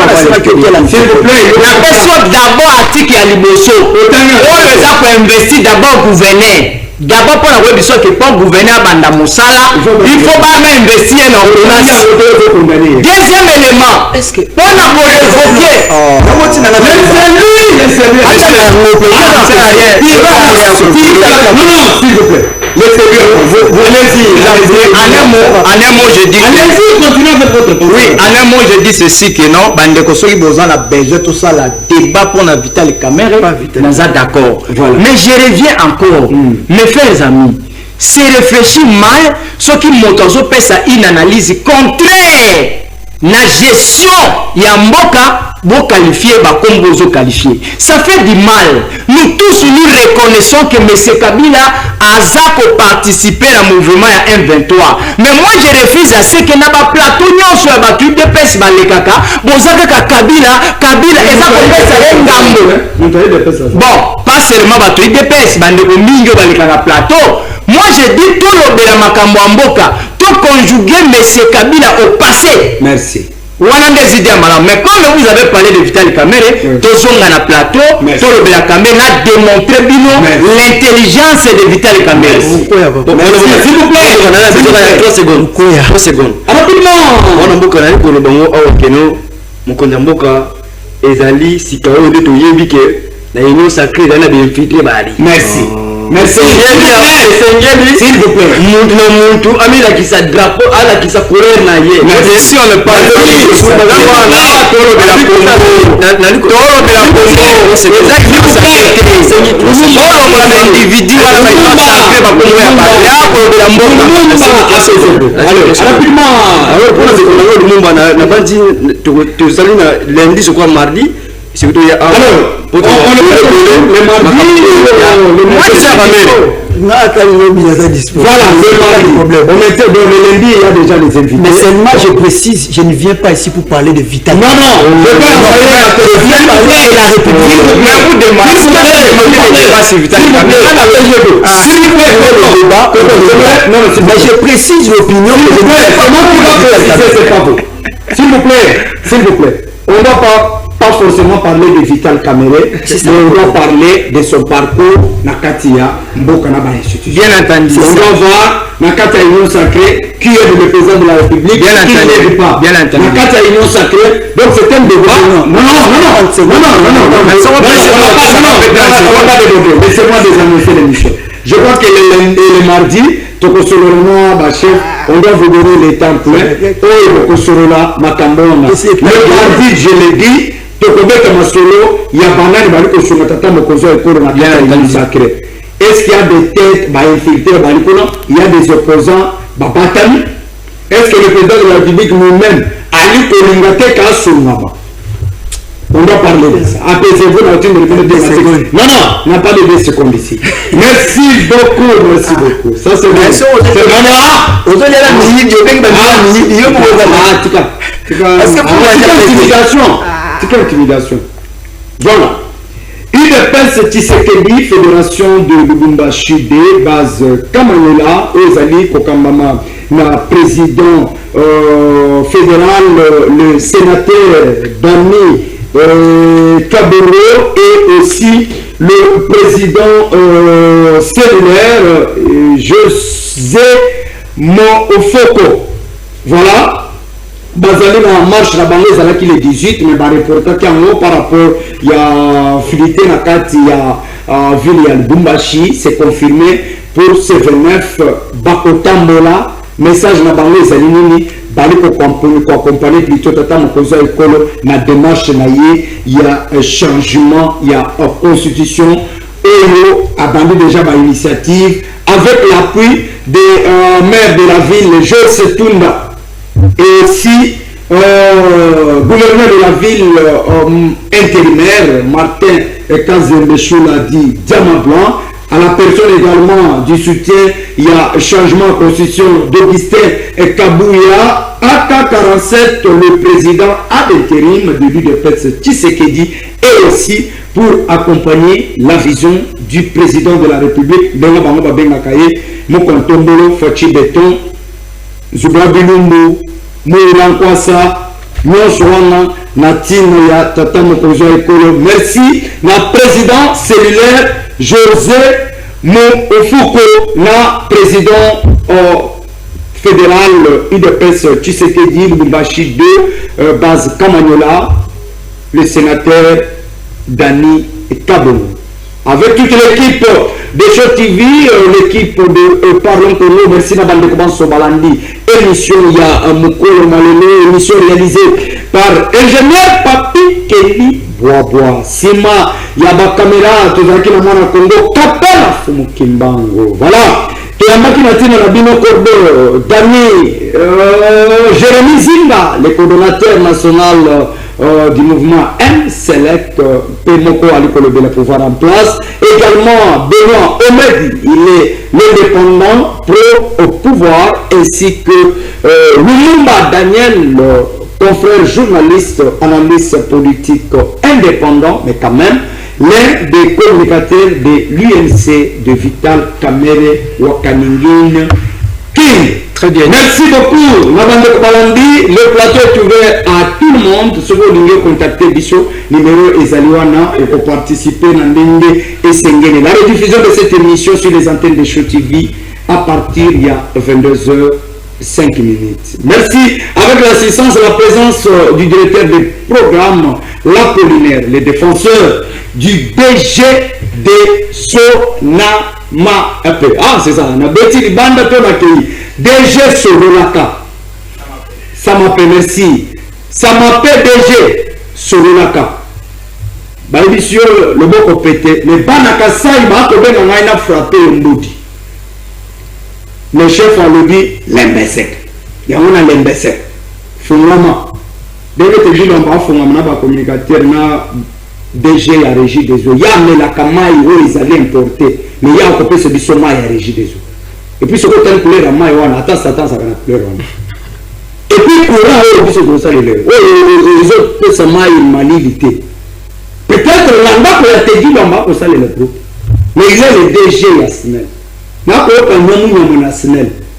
S5: personne d'abord article à l'Ibosso. On les a investi d'abord gouverner. D'abord pour la web que pour gouverner à Banda Moussala, il faut pas même investir en ordonnance. Deuxième élément, pour la révoquer, en un mot, je dis. Allez-y, continuez avec votre point. Oui, en un mot, je dis ceci que non, Bandeko Soki Bozan a besoin tout ça, la débat pour la Vital Caméra, nous a d'accord. Mais je reviens encore, mes frères amis, c'est réfléchir mal, ce qui montre une analyse contraire. La gestion, il y a Mboka, vous qualifiez, comme vous qualifiez. Ça fait du mal. Nous tous, nous reconnaissons que M. Kabila a participé au mouvement à M23. Mais moi, je refuse à ce que n'a pas plateau, nous sur la battu de pes balekaka, bozaka Kabila, et ça bon, pas seulement battu de pes, bandeko mingo balekaka plateau. Moi, je dis tout le de la makambo mboka. Conjuguer M. Kabila au passé.
S1: Merci.
S5: Mais comme vous avez parlé de Vital Kamere, tout le monde a plateau, tout le monde a démontré l'intelligence de Vital Kamere. S'il vous plaît, 3 secondes. 3 secondes. Rapidement. Merci. Merci. S'il vous plaît. Drapeau à la qui sa couleur na ye. Mais si on ne parle
S1: Voilà, on était dans le lundi, il y a déjà les invités.
S3: Mais seulement, je précise, je ne viens pas ici pour parler de Vital.
S1: Non, je vais parler de la République. Mais vous demandez,
S3: mais je précise l'opinion que je ne vais pas.
S1: S'il vous plaît, on ne va pas forcément parler de Vital Kamere, mais on doit parler de son parcours Nakatia Mbokanaba institution.
S5: Bien entendu.
S1: On doit voir Nakatia Union Sacrée, qui est le président de la République,
S5: bien
S1: qui
S5: entendu.
S1: n'est pas.
S5: Bien entendu.
S1: Nakatia Union Sacrée, donc c'est un débat. Non. Laissez-moi désannoncer l'émission. Je crois que le mardi, on doit vous donner les temps pleins. Le mardi, je l'ai dit, il y a banane sacré. Est-ce qu'il y a des têtes infiltrées? Il y a des opposants. Est-ce que le président de la République nous-mêmes on doit parler de ça. Apaisez-vous dans une minute de secondes. Non, on n'a pas de 2 secondes ici. Merci beaucoup. Ça c'est bien. C'est intimidation. Voilà. UDPS Tshisekedi, Fédération de Lubumbashi D, base Kamanyola, Ozali Kokambama, na président fédéral, le sénateur Bani Kabero et aussi le président cellulaire José Mofoko. Voilà. Bazali na marche la bango ezalaki le 18 mais ba reportaki yango par rapport ya filité na kati ya ville ya Lubumbashi, c'est confirmé pour ce 29 bakotambola message na bango ezali nini bali ko accompagner plutôt tata mokozo ekolo na démarche na ye ya changement ya constitution et a bandé déjà ma initiative avec l'appui des maires de la ville, José Tunda, et aussi gouverneur de la ville intérimaire, Martin Kazembechou l'a dit, Diamant Blanc, à la personne également du soutien, il y a changement de constitution d'Augustin Kabouya, AK47, le président à l'intérim de l'UDPS Tshisekedi, et aussi pour accompagner la vision du président de la République, Benga Bango Bengakaye, Mokontombolo, Fachi Beton, Zubra Bilumbu, Moulankwasa, Nyonswana, Natine ya Tata Mokozo Ekolo. Merci, na président cellulaire José Moufoukou, na président fédéral UDPS Tshisekedi, Lubumbashi 2, base Kamanyola, le sénateur Dani Kabon. Avec toute l'équipe de Show TV, l'équipe de Parlons Congo, merci na bande de Sobalandi, émission il y a Mukolo Malelo, émission réalisée par ingénieur Papi Kelly Bois. Sima, il y a ma caméra, tout ça qui est dans Congo, Kapela Fumukimbango. Voilà. Tuyambaki Natina Nabino Cordo, Dani, Jérémy Zinga, le coordonnateur national du mouvement M-Select, Pemoko Alikolo de la pouvoir en place. Également, Benoît Omedi, il est l'indépendant pro au pouvoir, ainsi que Lumumba Daniel, confrère journaliste, analyste politique indépendant, mais quand même, l'un des communicateurs de l'UNC de Vital Kamere Wakaningine King.
S2: Très bien.
S1: Merci beaucoup. Nabande Kobalandi, le plateau est ouvert à tout le monde. Si vous voulez contacter Bicho, numéro Ezaliwana et pour participer à Ndenge et Sengene. La rediffusion de cette émission sur les antennes de Show TV à partir il y a 22h05. Merci. Avec l'assistance et la présence du directeur des programmes, l'Apollinaire, les défenseurs du DG de Sonama. Ah, c'est ça. On a bêti bande DG Sololaka. Ça m'appelle, merci. Ça m'appelle DG Sololaka. Baïbisio, le beau pété. Mais Banaka Saïba, on a frappé un boudi. Le chef a le dit l'embessec. Il y a un l'embessec. Fungama. Dès que tu dis l'on va fungama, on va communicateur na DG à régie des eaux. Il y a mais la kamaï où ils allaient importer. Mais il y a un peu ce bissoma à régie des eaux. Et puis ce côté couleur à maï, on attend Satan, ça va couleur. Et puis courant, on dit que ça les autres peuvent se maï malivité. Peut-être l'anda pour la te dit l'on va pour ça les groupes. Mais il est le DG à Snell.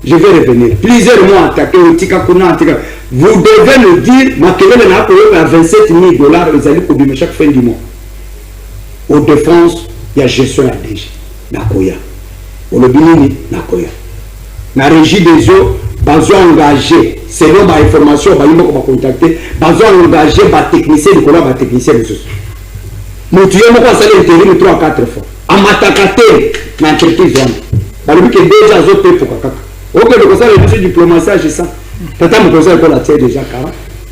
S1: Je vais revenir. Plusieurs mois attaqués, vous devez le dire, à 27 000 $, ils allaient pour chaque fin du mois. Aux défenses, il y a gestion à DG. Nakoya. Au Lobini, Nakoya. La régie des eaux, besoin engagé. Selon ma information, il va contacter. Besoin engagé, technicien, le collègue, technicien. Nous tuons mon conseil intérim 3 à 4 fois. À m'attaquer, l'entreprise. Alors que déjà autres pour kaka. Ok, le conseil de diplomatie j'ai ça. Tata mon conseil pour la tienne déjà car.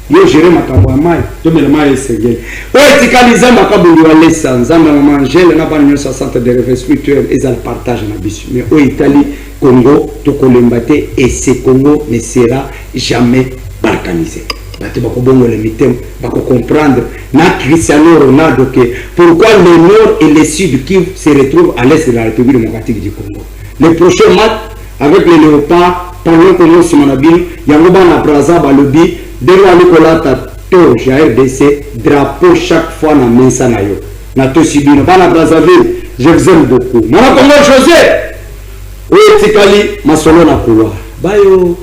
S1: Yo gérer ma kambo mai, to me mai segel. O etikaliza makabo liwale sanza na manger na ba 60 de rêve spirituel et ça partage na bisu. Mais au Italie, Congo, to kolembate et ce Congo ne sera jamais balkanisé. Bate bako bongo le mitem, bako comprendre na Cristiano Ronaldo que pourquoi le nord et le sud qui se retrouvent à l'est de la République démocratique du Congo. Le prochain match avec les léopards, pendant que nous sommes en Abîme, Yangoba na Braza Balobi, Dero Nicolata Toge à RDC, drapeau chaque fois na Mensa na yo. Na Tosibino, pas na Brazzaville, je vous aime beaucoup. Mon Congo José, Oetikali, Masolo na Kouwa. Bye.